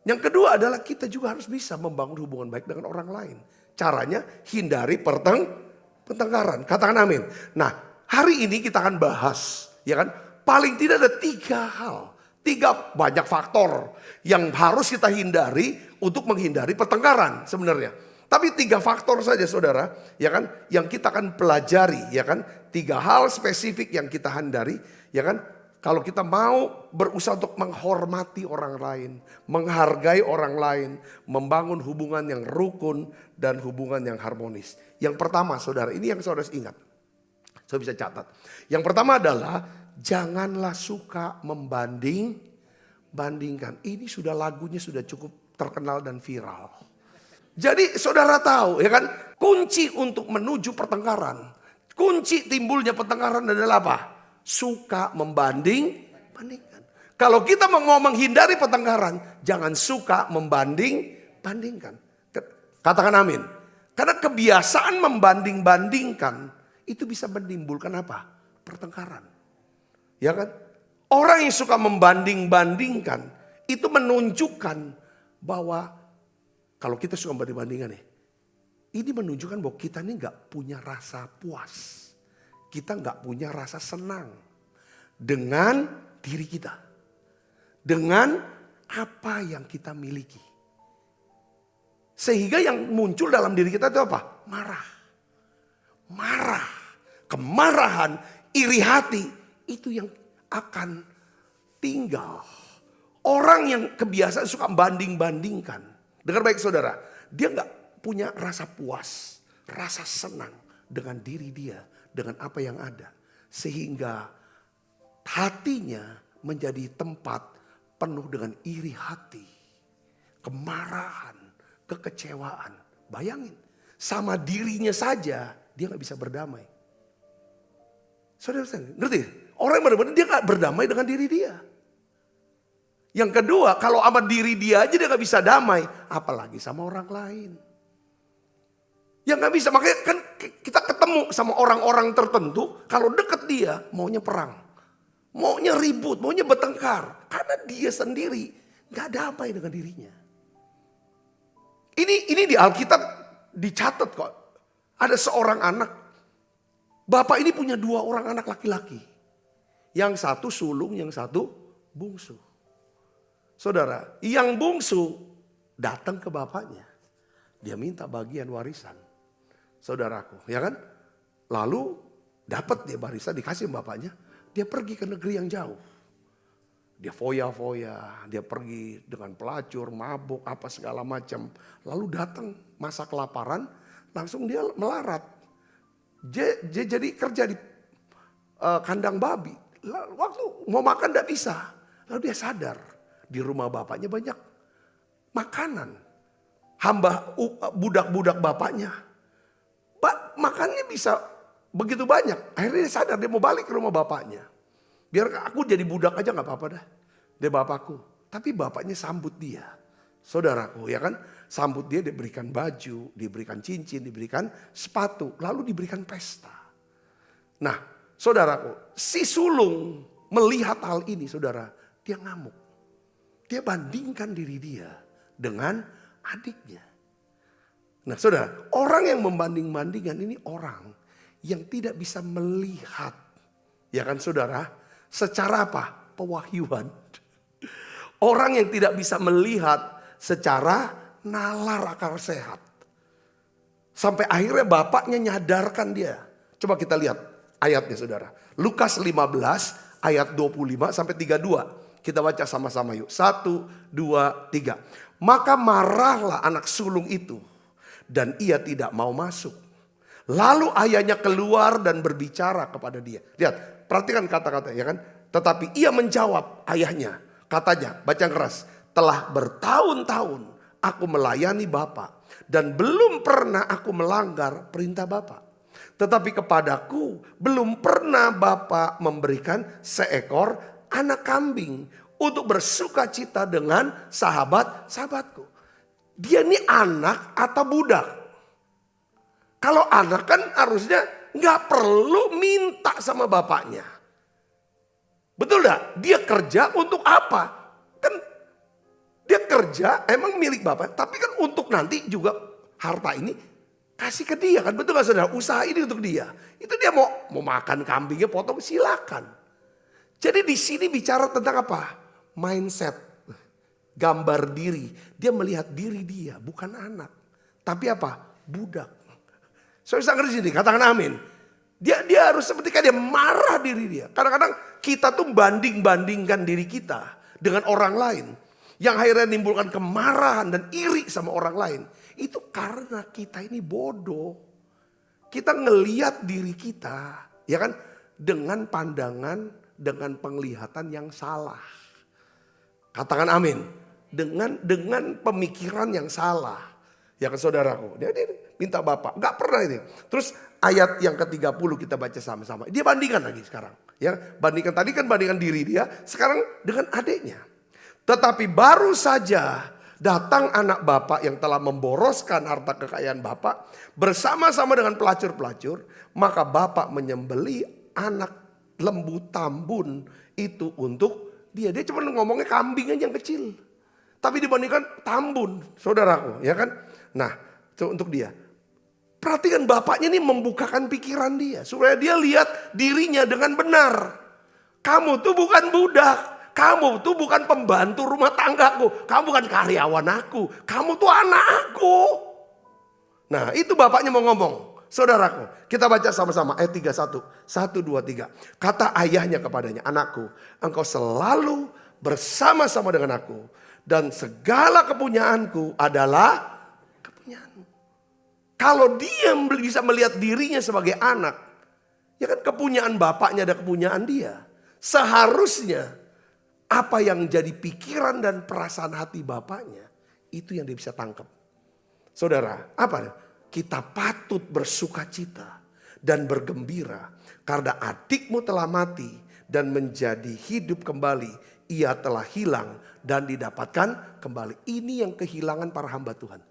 Yang kedua adalah kita juga harus bisa membangun hubungan baik dengan orang lain. Caranya hindari pertengkaran. Katakan amin. Nah, hari ini kita akan bahas, ya kan? Paling tidak ada 3 hal, 3 banyak faktor yang harus kita hindari untuk menghindari pertengkaran sebenarnya. Tapi 3 faktor saja saudara, ya kan? Yang kita akan pelajari, ya kan? 3 hal spesifik yang kita hindari, ya kan? Kalau kita mau berusaha untuk menghormati orang lain, menghargai orang lain, membangun hubungan yang rukun dan hubungan yang harmonis. Yang pertama saudara, ini yang saudara ingat. Saya bisa catat. Yang pertama adalah janganlah suka membandingkan. Ini sudah lagunya sudah cukup terkenal dan viral. Jadi saudara tahu ya kan, kunci untuk menuju pertengkaran, kunci timbulnya pertengkaran adalah apa? Suka membandingkan. Kalau kita mau menghindari pertengkaran, jangan suka membandingkan. Katakan amin. Karena kebiasaan membanding-bandingkan itu bisa menimbulkan apa? Pertengkaran. Ya kan? Orang yang suka membanding-bandingkan itu menunjukkan bahwa kalau kita suka banding-bandingan nih, ini menunjukkan bahwa kita ini gak punya rasa puas. Kita gak punya rasa senang dengan diri kita. Dengan apa yang kita miliki. Sehingga yang muncul dalam diri kita itu apa? Marah. Kemarahan, iri hati. Itu yang akan tinggal. Orang yang kebiasaan suka banding-bandingkan. Dengar baik saudara. Dia gak punya rasa puas. Rasa senang dengan diri dia. Dengan apa yang ada. Sehingga hatinya menjadi tempat penuh dengan iri hati. Kemarahan. Kekecewaan. Bayangin. Sama dirinya saja dia gak bisa berdamai. Saudara ngerti? Orang yang benar-benar dia gak berdamai dengan diri dia. Yang kedua, kalau sama diri dia aja dia gak bisa damai. Apalagi sama orang lain. Yang gak bisa, makanya kan kita ketemu sama orang-orang tertentu. Kalau deket dia maunya perang. Maunya ribut, maunya bertengkar. Karena dia sendiri gak damai dengan dirinya. Ini di Alkitab dicatat kok. Ada seorang anak. Bapak ini punya 2 orang anak laki-laki. Yang satu sulung, yang satu bungsu. Saudara, yang bungsu datang ke bapaknya. Dia minta bagian warisan. Saudaraku, ya kan? Lalu dapat dia warisan dikasih bapaknya. Dia pergi ke negeri yang jauh. Dia foya-foya, dia pergi dengan pelacur, mabuk, apa segala macam. Lalu datang masa kelaparan, langsung dia melarat. Dia jadi kerja di kandang babi. Waktu mau makan tidak bisa. Lalu dia sadar, di rumah bapaknya banyak makanan. Budak-budak bapaknya. Makannya bisa begitu banyak. Akhirnya dia sadar, dia mau balik ke rumah bapaknya. Biar aku jadi budak aja gak apa-apa dah. Dia bapakku. Tapi bapaknya sambut dia. Saudaraku ya kan. Sambut dia, diberikan baju, diberikan cincin, diberikan sepatu. Lalu diberikan pesta. Nah saudaraku, si sulung melihat hal ini saudara. Dia ngamuk. Dia bandingkan diri dia dengan adiknya. Nah saudara, orang yang membanding-bandingkan ini orang yang tidak bisa melihat. Ya kan saudara, secara apa? Pewahyuan. Orang yang tidak bisa melihat secara nalar akal sehat. Sampai akhirnya bapaknya nyadarkan dia. Coba kita lihat ayatnya saudara. Lukas 15 ayat 25 sampai 32. Kita baca sama-sama yuk. 1, 2, 3. Maka marahlah anak sulung itu. Dan ia tidak mau masuk. Lalu ayahnya keluar dan berbicara kepada dia. Lihat, perhatikan kata-kata ya kan. Tetapi ia menjawab ayahnya. Katanya, baca keras. Telah bertahun-tahun aku melayani Bapa. Dan belum pernah aku melanggar perintah Bapa. Tetapi kepadaku belum pernah Bapa memberikan seekor anak kambing. Untuk bersuka cita dengan sahabat-sahabatku. Dia ini anak atau budak? Kalau anak kan harusnya gak perlu minta sama bapaknya. Betul gak? Dia kerja untuk apa? Kan dia kerja emang milik bapak. Tapi kan untuk nanti juga harta ini kasih ke dia kan. Betul gak saudara? Usaha ini untuk dia. Itu dia mau makan kambingnya potong silakan. Jadi di sini bicara tentang apa? Mindset. Gambar diri. Dia melihat diri dia bukan anak. Tapi apa? Budak. Saudara ngerti sini katakan amin. Dia harus seperti kayak dia marah diri dia. Kadang-kadang kita tuh banding-bandingkan diri kita dengan orang lain. Yang akhirnya menimbulkan kemarahan dan iri sama orang lain. Itu karena kita ini bodoh. Kita ngeliat diri kita ya kan dengan pandangan, dengan penglihatan yang salah. Katakan amin. Dengan pemikiran yang salah. Ya kan saudaraku. Dia minta bapak. Gak pernah ini. Terus ayat yang ke-30 kita baca sama-sama. Dia bandingkan lagi sekarang. Ya, bandingkan tadi kan bandingkan diri dia. Sekarang dengan adiknya. Tetapi baru saja datang anak bapak yang telah memboroskan harta kekayaan bapak. Bersama-sama dengan pelacur-pelacur. Maka bapak menyembeli anak lembu tambun itu untuk dia. Dia cuma ngomongnya kambing aja yang kecil. Tapi dibandingkan tambun saudaraku. Ya kan. Nah untuk dia. Perhatikan bapaknya ini membukakan pikiran dia. Supaya dia lihat dirinya dengan benar. Kamu tuh bukan budak. Kamu tuh bukan pembantu rumah tanggaku. Kamu bukan karyawan aku. Kamu tuh anak aku. Nah itu bapaknya mau ngomong. Saudaraku kita baca sama-sama ayat 31. 1, 2, 3. Kata ayahnya kepadanya. Anakku engkau selalu bersama-sama dengan aku. Dan segala kepunyaanku adalah kepunyaanmu. Kalau dia bisa melihat dirinya sebagai anak. Ya kan kepunyaan bapaknya ada kepunyaan dia. Seharusnya apa yang jadi pikiran dan perasaan hati bapaknya. Itu yang dia bisa tangkap. Saudara apa? Kita patut bersuka cita dan bergembira. Karena adikmu telah mati dan menjadi hidup kembali. Ia telah hilang dan didapatkan kembali. Ini yang kehilangan para hamba Tuhan.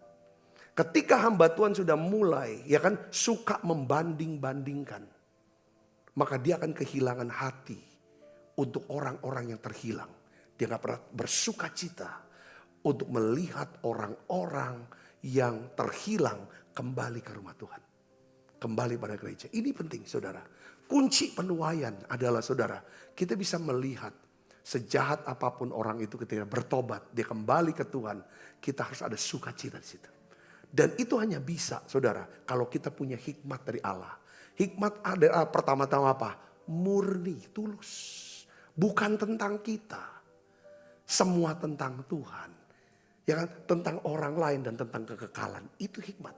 Ketika hamba Tuhan sudah mulai ya kan suka membanding-bandingkan. Maka dia akan kehilangan hati untuk orang-orang yang terhilang. Dia gak pernah bersuka cita untuk melihat orang-orang yang terhilang kembali ke rumah Tuhan. Kembali pada gereja. Ini penting saudara. Kunci penuaian adalah saudara. Kita bisa melihat sejahat apapun orang itu ketika bertobat. Dia kembali ke Tuhan. Kita harus ada sukacita di situ. Dan itu hanya bisa saudara. Kalau kita punya hikmat dari Allah. Hikmat adalah pertama-tama apa? Murni, tulus. Bukan tentang kita. Semua tentang Tuhan. Ya kan? Tentang orang lain dan tentang kekekalan. Itu hikmat.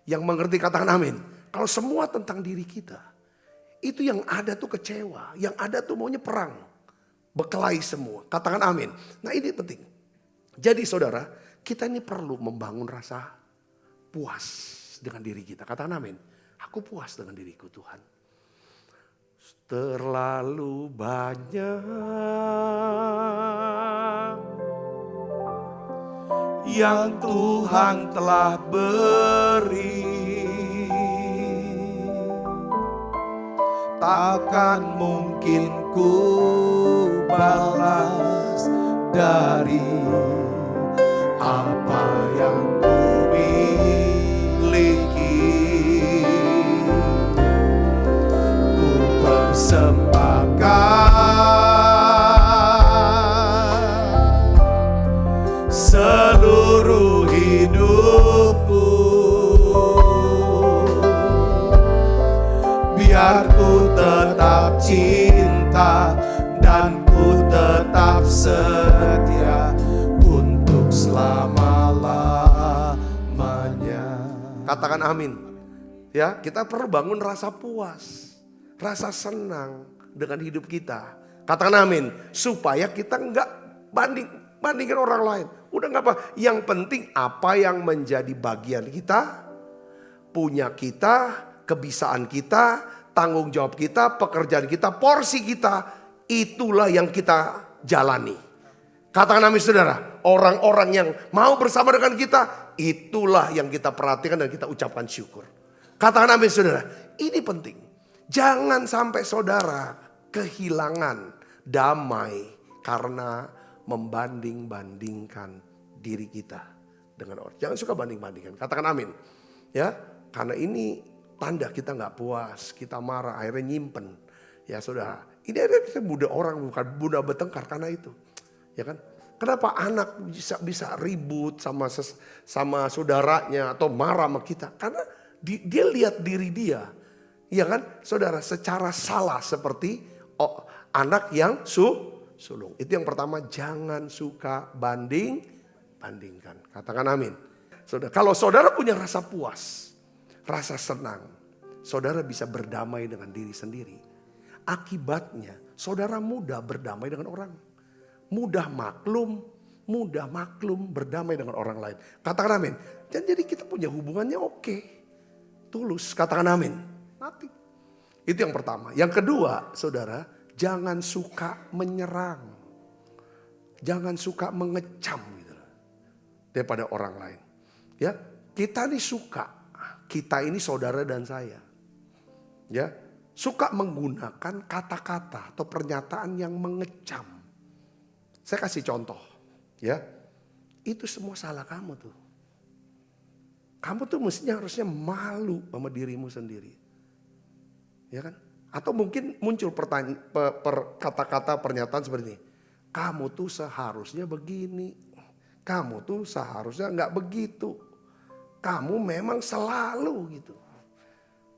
Yang mengerti katakan amin. Kalau semua tentang diri kita. Itu yang ada tuh kecewa. Yang ada tuh maunya perang. Berkelahi semua. Katakan amin. Nah ini penting. Jadi saudara. Kita ini perlu membangun rasa puas dengan diri kita. Katakan amin. Aku puas dengan diriku Tuhan. Terlalu banyak yang Tuhan telah beri. Takkan mungkin ku balas dari apa yang ku miliki. Ku persembahkan cinta, dan ku tetap setia untuk selama-lamanya. Katakan amin. Ya, kita perlu bangun rasa puas, rasa senang dengan hidup kita. Katakan amin. Supaya kita enggak bandingkan orang lain. Udah enggak apa. Yang penting apa yang menjadi bagian kita, punya kita, kebiasaan kita, tanggung jawab kita, pekerjaan kita, porsi kita, itulah yang kita jalani. Katakan amin saudara. Orang-orang yang mau bersama dengan kita, itulah yang kita perhatikan dan kita ucapkan syukur. Katakan amin saudara. Ini penting. Jangan sampai saudara kehilangan damai karena membanding-bandingkan diri kita dengan orang. Jangan suka banding-bandingkan. Katakan amin. Ya, karena ini tanda kita nggak puas, kita marah, akhirnya nyimpen. Ya saudara, ini ada kita budak orang, bukan budak bertengkar karena itu. Ya kan? Kenapa anak bisa ribut sama saudaranya atau marah sama kita? Karena dia lihat diri dia. Ya kan? Saudara, secara salah seperti anak yang sulung. Itu yang pertama, jangan suka bandingkan. Katakan amin. Saudara, kalau saudara punya rasa puas, rasa senang, saudara bisa berdamai dengan diri sendiri. Akibatnya, saudara mudah berdamai dengan orang. Mudah maklum berdamai dengan orang lain. Katakan amin. Dan jadi kita punya hubungannya oke. Tulus, katakan amin. Nanti. Itu yang pertama. Yang kedua, saudara, jangan suka menyerang. Jangan suka mengecam gitu daripada orang lain. Ya, kita ini suka. Kita ini saudara dan saya. Ya, suka menggunakan kata-kata atau pernyataan yang mengecam. Saya kasih contoh, ya. Itu semua salah kamu tuh. Kamu tuh mestinya harusnya malu sama dirimu sendiri. Ya kan? Atau mungkin muncul kata-kata pernyataan seperti ini. Kamu tuh seharusnya begini. Kamu tuh seharusnya nggak begitu. Kamu memang selalu gitu.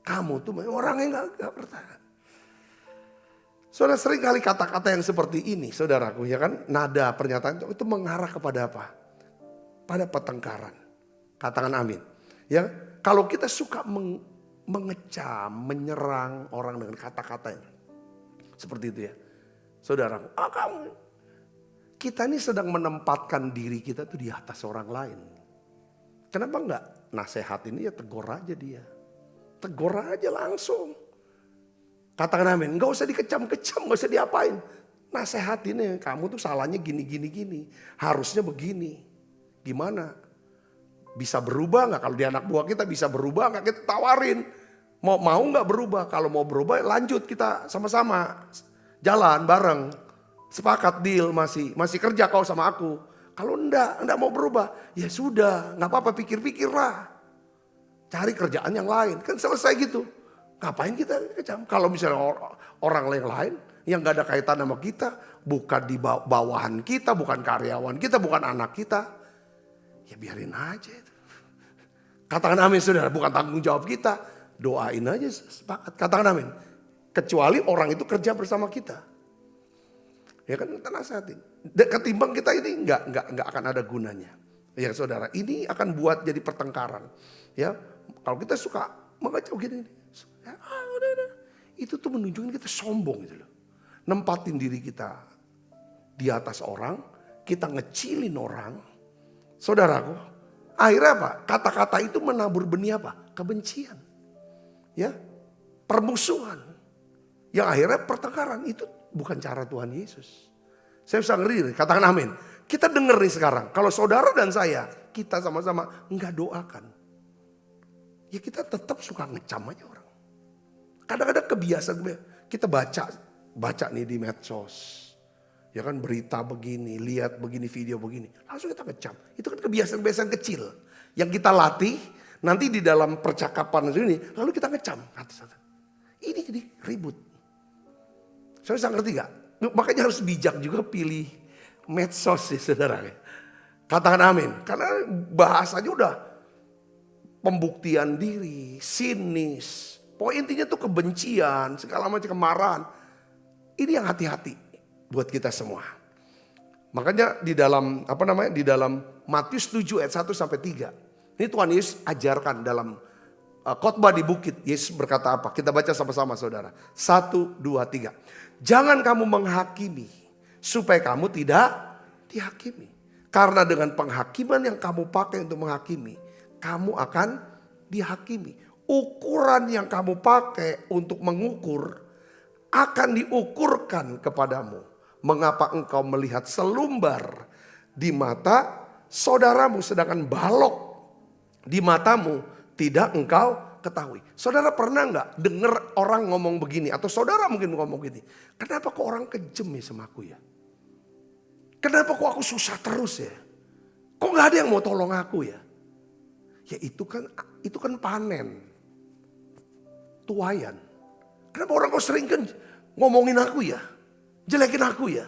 Kamu tuh memang orang yang nggak bertahan. Saudara, sering kali kata-kata yang seperti ini, saudaraku, ya kan, nada pernyataan itu mengarah kepada apa? Pada pertengkaran. Katakan amin. Ya, kalau kita suka mengecam, menyerang orang dengan kata-kata seperti itu ya, saudaraku, kamu, kita ini sedang menempatkan diri kita tuh di atas orang lain. Kenapa enggak nasehat ini ya tegur aja dia, tegur aja langsung. Katakan amin, gak usah dikecam-kecam, gak usah diapain. Nasehatin, kamu tuh salahnya gini. Harusnya begini. Gimana? Bisa berubah gak? Kalau di anak buah kita bisa berubah gak? Kita tawarin. Mau gak berubah? Kalau mau berubah lanjut kita sama-sama. Jalan bareng. Sepakat deal masih kerja kau sama aku. Kalau enggak mau berubah. Ya sudah, gak apa-apa pikir-pikirlah. Cari kerjaan yang lain. Kan selesai gitu. Ngapain kita kecam? Kalau misalnya orang lain yang gak ada kaitan sama kita, bukan di bawahan kita, bukan karyawan kita, bukan anak kita, ya biarin aja itu. Katakan amin saudara, bukan tanggung jawab kita, doain aja sepakat. Katakan amin. Kecuali orang itu kerja bersama kita, ya kan, kita nasihatin. Ketimbang kita ini nggak akan ada gunanya. Ya saudara, ini akan buat jadi pertengkaran. Ya, kalau kita suka mengacau gini. Ya, udah. Itu tuh menunjukkan kita sombong gitu loh. Nempatin diri kita di atas orang, kita ngecilin orang. Saudaraku, akhirnya apa? Kata-kata itu menabur benih apa? Kebencian. Ya, permusuhan. Yang akhirnya pertengkaran. Itu bukan cara Tuhan Yesus. Saya bisa ngeri, katakan amin. Kita denger nih sekarang, kalau saudara dan saya, kita sama-sama enggak doakan. Ya kita tetap suka ngecam aja orang. Kadang-kadang kebiasaan kita baca nih di medsos. Ya kan, berita begini, lihat begini, video begini. Langsung kita ngecam. Itu kan kebiasaan-kebiasaan kecil. Yang kita latih, nanti di dalam percakapan ini, lalu kita ngecam. Ini jadi ribut. Saya bisa ngerti gak? Makanya harus bijak juga pilih medsos sih saudara. Katakan amin. Karena bahasanya udah pembuktian diri, sinis. Pokoknya intinya tuh kebencian, segala macam kemarahan. Ini yang hati-hati buat kita semua. Makanya di dalam di dalam Matius 7 ayat 1 sampai 3. Ini Tuhan Yesus ajarkan dalam khotbah di bukit. Yesus berkata apa? Kita baca sama-sama saudara. 1, 2, 3. Jangan kamu menghakimi supaya kamu tidak dihakimi. Karena dengan penghakiman yang kamu pakai untuk menghakimi, kamu akan dihakimi. Ukuran yang kamu pakai untuk mengukur akan diukurkan kepadamu. Mengapa engkau melihat selumbar di mata saudaramu sedangkan balok di matamu tidak engkau ketahui. Saudara pernah nggak dengar orang ngomong begini? Atau saudara mungkin ngomong begini. Kenapa kok orang kejem ya sama aku ya? Kenapa kok aku susah terus ya? Kok nggak ada yang mau tolong aku ya? Ya itu kan panen. Tuayan. Kenapa orang kok sering kan ngomongin aku ya? Jelekin aku ya?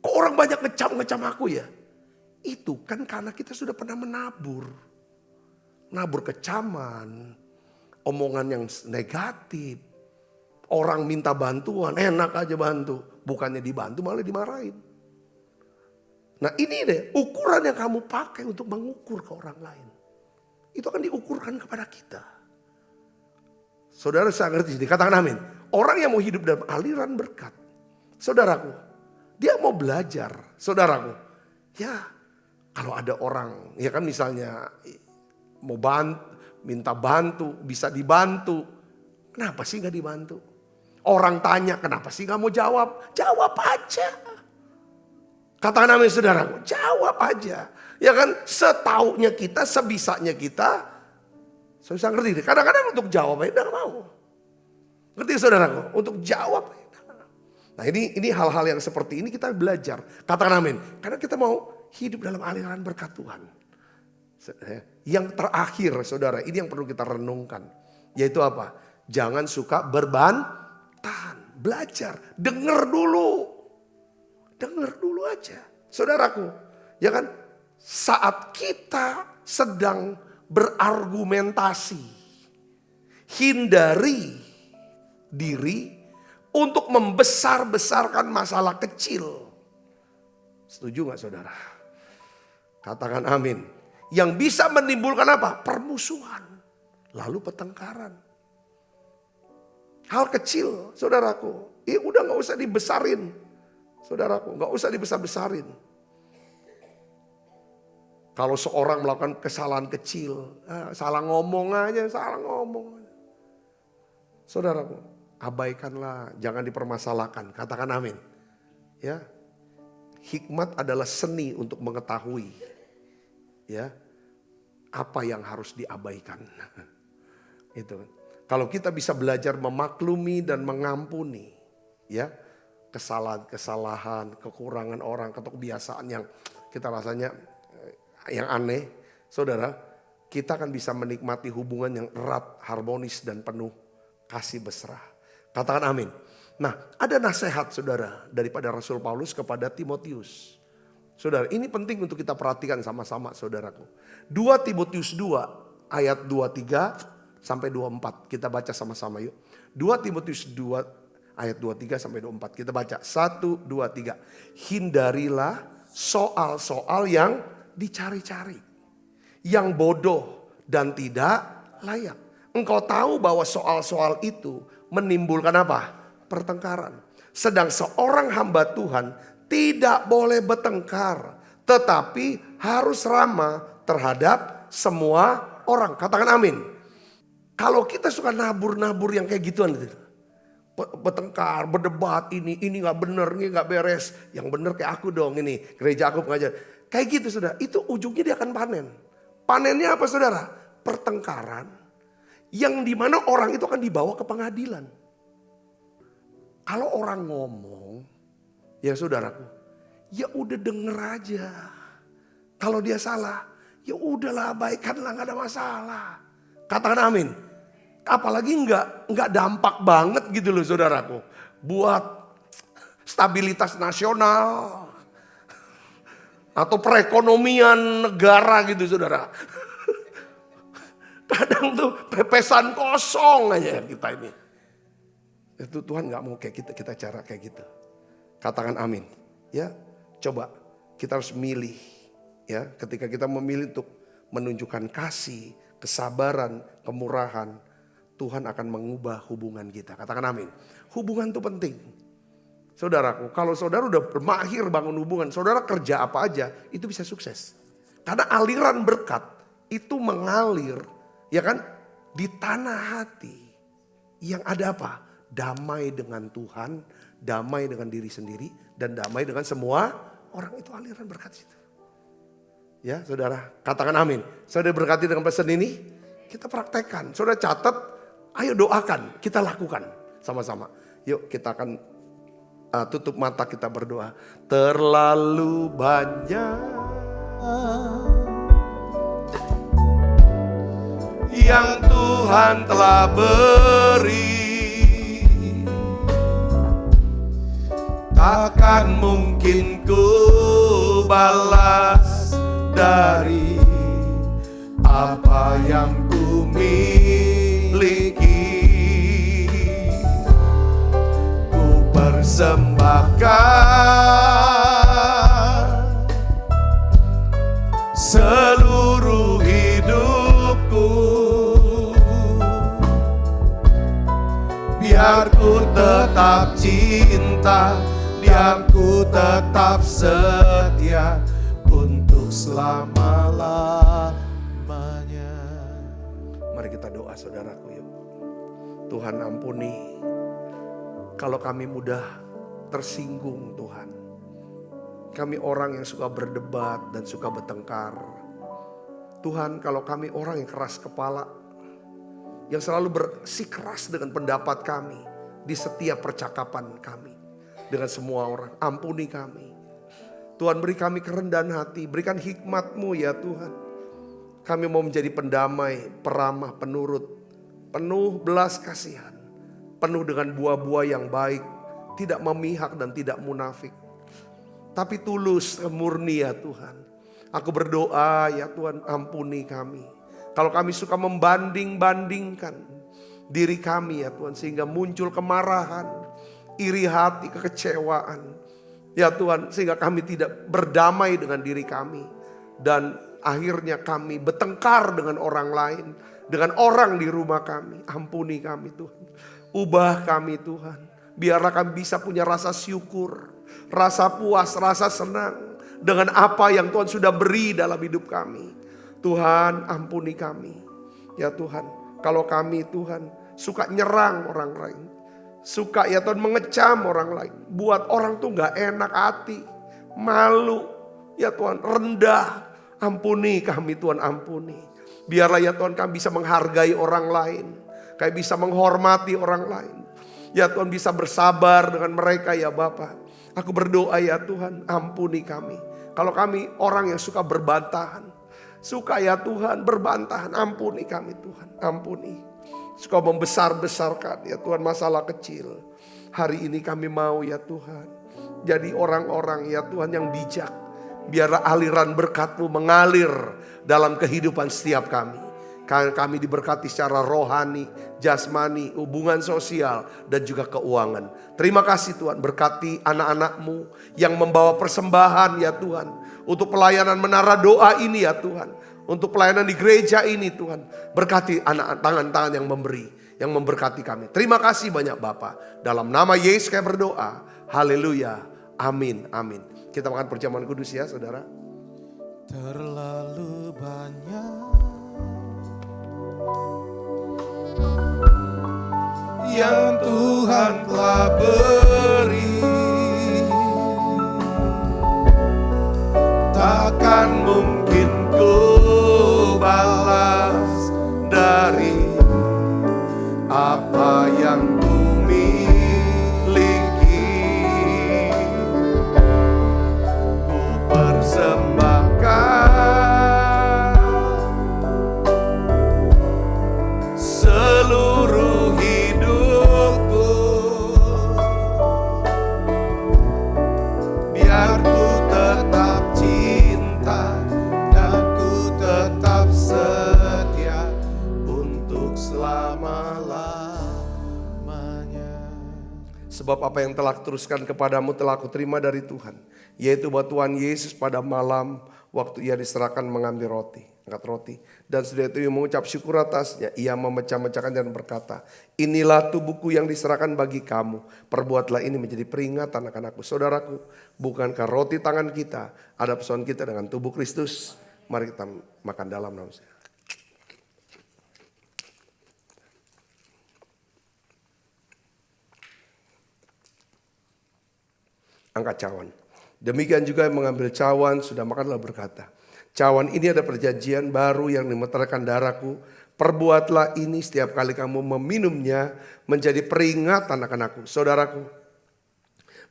Kok orang banyak ngecam aku ya? Itu kan karena kita sudah pernah menabur. Nabur kecaman. Omongan yang negatif. Orang minta bantuan, enak aja bantu. Bukannya dibantu malah dimarahin. Nah ini deh ukuran yang kamu pakai untuk mengukur ke orang lain. Itu akan diukurkan kepada kita. Saudara saya ngerti, katakan amin. Orang yang mau hidup dalam aliran berkat. Saudaraku, dia mau belajar. Saudaraku, ya kalau ada orang, ya kan misalnya mau minta bantu, bisa dibantu. Kenapa sih gak dibantu? Orang tanya, kenapa sih gak mau jawab? Jawab aja. Katakan amin saudaraku, jawab aja. Ya kan setaunya kita, sebisanya kita. Saya ngerti, kadang-kadang untuk jawab aja gak mau. Ngerti saudaraku, untuk jawab aja. Nah ini hal-hal yang seperti ini kita belajar. Katakan amin, karena kita mau hidup dalam aliran berkat Tuhan. Yang terakhir saudara, ini yang perlu kita renungkan. Yaitu apa? Jangan suka berbantahan. Belajar, dengar dulu. Dengar dulu aja. Saudaraku, ya kan? Saat kita sedang berargumentasi, hindari diri untuk membesar-besarkan masalah kecil. Setuju gak saudara? Katakan amin. Yang bisa menimbulkan apa? Permusuhan. Lalu pertengkaran. Hal kecil saudaraku. Ya udah gak usah dibesarin. Saudaraku gak usah dibesar-besarin. Kalau seorang melakukan kesalahan kecil. Salah ngomong aja, salah ngomong. Saudaraku, abaikanlah, jangan dipermasalahkan. Katakan amin. Ya. Hikmat adalah seni untuk mengetahui ya apa yang harus diabaikan. Itu. Kalau kita bisa belajar memaklumi dan mengampuni ya kesalahan-kesalahan, kekurangan orang, atau kebiasaan yang kita rasanya yang aneh, saudara, kita akan bisa menikmati hubungan yang erat, harmonis dan penuh kasih mesra. Katakan amin. Nah, ada nasihat saudara daripada Rasul Paulus kepada Timotius. Saudara, ini penting untuk kita perhatikan sama-sama saudaraku. 2 Timotius 2 ayat 23 sampai 24. Kita baca sama-sama yuk. 2 Timotius 2 ayat 23 sampai 24. Kita baca 1, 2, 3. Hindarilah soal-soal yang dicari-cari. Yang bodoh dan tidak layak. Engkau tahu bahwa soal-soal itu menimbulkan apa? Pertengkaran. Sedang seorang hamba Tuhan tidak boleh bertengkar, tetapi harus ramah terhadap semua orang. Katakan amin. Kalau kita suka nabur-nabur yang kayak gituan gitu. Bertengkar, berdebat, ini gak bener, ini gak beres. Yang bener kayak aku dong, ini gereja aku pengajar. Kayak gitu saudara, itu ujungnya dia akan panen. Panennya apa saudara? Pertengkaran. Yang dimana orang itu akan dibawa ke pengadilan. Kalau orang ngomong, ya saudaraku, ya udah denger aja. Kalau dia salah, ya udahlah abaikanlah, gak ada masalah. Katakan amin. Apalagi nggak dampak banget gitu loh saudaraku. Buat stabilitas nasional. Atau perekonomian negara gitu saudara. Kadang tuh pepesan kosong aja kita ini. Itu Tuhan nggak mau kayak kita cara kayak gitu. Katakan amin. Ya, coba kita harus milih. Ya, ketika kita memilih untuk menunjukkan kasih, kesabaran, kemurahan, Tuhan akan mengubah hubungan kita. Katakan amin. Hubungan itu penting. Saudaraku, kalau saudara udah mahir bangun hubungan, saudara kerja apa aja, itu bisa sukses. Karena aliran berkat itu mengalir, ya kan, di tanah hati. Yang ada apa? Damai dengan Tuhan, damai dengan diri sendiri, dan damai dengan semua orang. Itu aliran berkat situ. Ya saudara, katakan amin. Saudara berkati dengan pesan ini, kita praktekkan. Saudara catat, ayo doakan, kita lakukan sama-sama. Yuk kita akan tutup mata, kita berdoa. Terlalu banyak yang Tuhan telah beri, takkan mungkin ku balas dari apa yang ku miliki. Ku persembahkan seluruh hidupku, biar ku tetap cinta, biar ku tetap setia untuk selama-lamanya. Mari kita doa saudaraku yuk. Tuhan ampuni kalau kami mudah tersinggung Tuhan. Kami orang yang suka berdebat dan suka bertengkar. Tuhan, kalau kami orang yang keras kepala, yang selalu bersikeras dengan pendapat kami di setiap percakapan kami dengan semua orang, ampuni kami. Tuhan, beri kami kerendahan hati, berikan hikmat-Mu ya Tuhan. Kami mau menjadi pendamai, peramah, penurut, penuh belas kasihan, penuh dengan buah-buah yang baik, tidak memihak dan tidak munafik, tapi tulus, murni ya Tuhan. Aku berdoa ya Tuhan, ampuni kami. Kalau kami suka membanding-bandingkan diri kami ya Tuhan, sehingga muncul kemarahan, iri hati, kekecewaan. Ya Tuhan, sehingga kami tidak berdamai dengan diri kami. Dan akhirnya kami bertengkar dengan orang lain, dengan orang di rumah kami. Ampuni kami Tuhan. Ubah kami Tuhan. Biarlah kami bisa punya rasa syukur, rasa puas, rasa senang dengan apa yang Tuhan sudah beri dalam hidup kami. Tuhan, ampuni kami. Ya Tuhan, kalau kami Tuhan suka nyerang orang lain, suka ya Tuhan mengecam orang lain, buat orang tuh gak enak hati, malu, ya Tuhan, rendah. Ampuni kami Tuhan, ampuni. Biarlah ya Tuhan kami bisa menghargai orang lain, kami bisa menghormati orang lain. Ya Tuhan, bisa bersabar dengan mereka ya Bapa. Aku berdoa ya Tuhan, ampuni kami. Kalau kami orang yang suka berbantahan, suka ya Tuhan berbantahan, ampuni kami Tuhan, ampuni. Suka membesar-besarkan ya Tuhan masalah kecil. Hari ini kami mau ya Tuhan jadi orang-orang ya Tuhan yang bijak. Biarlah aliran berkat-Mu mengalir dalam kehidupan setiap kami. Kami diberkati secara rohani, jasmani, hubungan sosial, dan juga keuangan. Terima kasih Tuhan, berkati anak-anak-Mu yang membawa persembahan ya Tuhan. Untuk pelayanan menara doa ini ya Tuhan. Untuk pelayanan di gereja ini Tuhan. Berkati anak tangan-tangan yang memberi, yang memberkati kami. Terima kasih banyak Bapa. Dalam nama Yesus kami berdoa. Haleluya. Amin. Amin. Kita makan perjamuan kudus ya saudara. Terlalu banyak yang Tuhan telah beri, takkan mungkin ku balas dari apa yang ku miliki. Ku persembahkan seluruh hidupku, biar ku tetap cinta dan ku tetap setia untuk selama-lamanya. Sebab apa yang telah kuteruskan kepadamu telah kuterima dari Tuhan. Yaitu bahwa Tuhan Yesus pada malam waktu ia diserahkan mengambil roti. Angkat roti. Dan sudah itu ia mengucap syukur atasnya. Ia memecah-mecahkan dan berkata, inilah tubuhku yang diserahkan bagi kamu. Perbuatlah ini menjadi peringatan akan aku. Saudaraku, bukankah roti tangan kita ada persoalan kita dengan tubuh Kristus? Mari kita makan dalam nama saya. Angkat cawan. Demikian juga yang mengambil cawan sudah makanlah berkata, cawan ini ada perjanjian baru yang dimeteraikan darahku. Perbuatlah ini setiap kali kamu meminumnya menjadi peringatan akan aku. Saudaraku,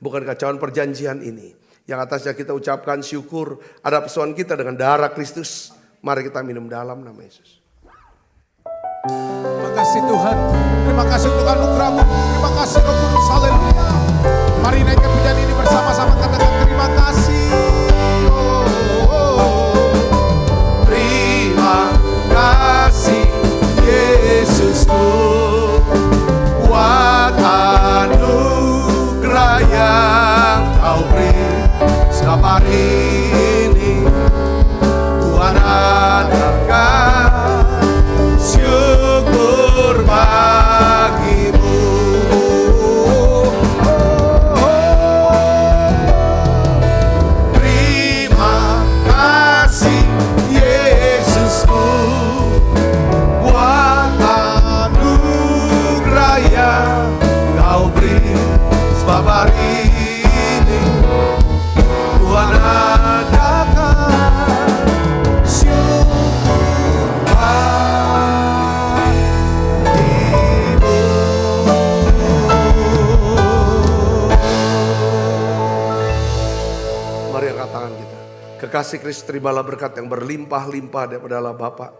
bukankah cawan perjanjian ini yang atasnya kita ucapkan syukur ada persoalan kita dengan darah Kristus? Mari kita minum dalam nama Yesus. Terima kasih Tuhan. Terima kasih untuk anugerah-Mu. Terima kasih Roh Kudus. Haleluya. Mari naikkan pujian ini bersama-sama, katakan terima kasih. Terima kasih Yesusku, buat anugerah yang Kau beri. Setiap hari ini Tuhan adakan syukur bagimu. Terima kasih Yesusku, buat anugerah yang Kau beri. Sebab hari ini Tuhan adakan syukur bagimu. Mari angkat tangan kita. Kekasih Kristus, terimalah berkat yang berlimpah-limpah daripada Allah Bapa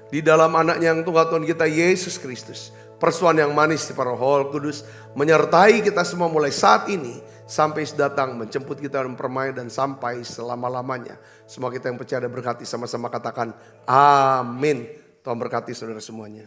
di dalam anaknya yang tunggal Tuhan kita Yesus Kristus. Persuan yang manis di para Roh Kudus menyertai kita semua mulai saat ini sampai datang menjemput kita dan permai dan sampai selama-lamanya. Semua kita yang percaya dan berkati sama-sama katakan amin. Tuhan berkati saudara semuanya.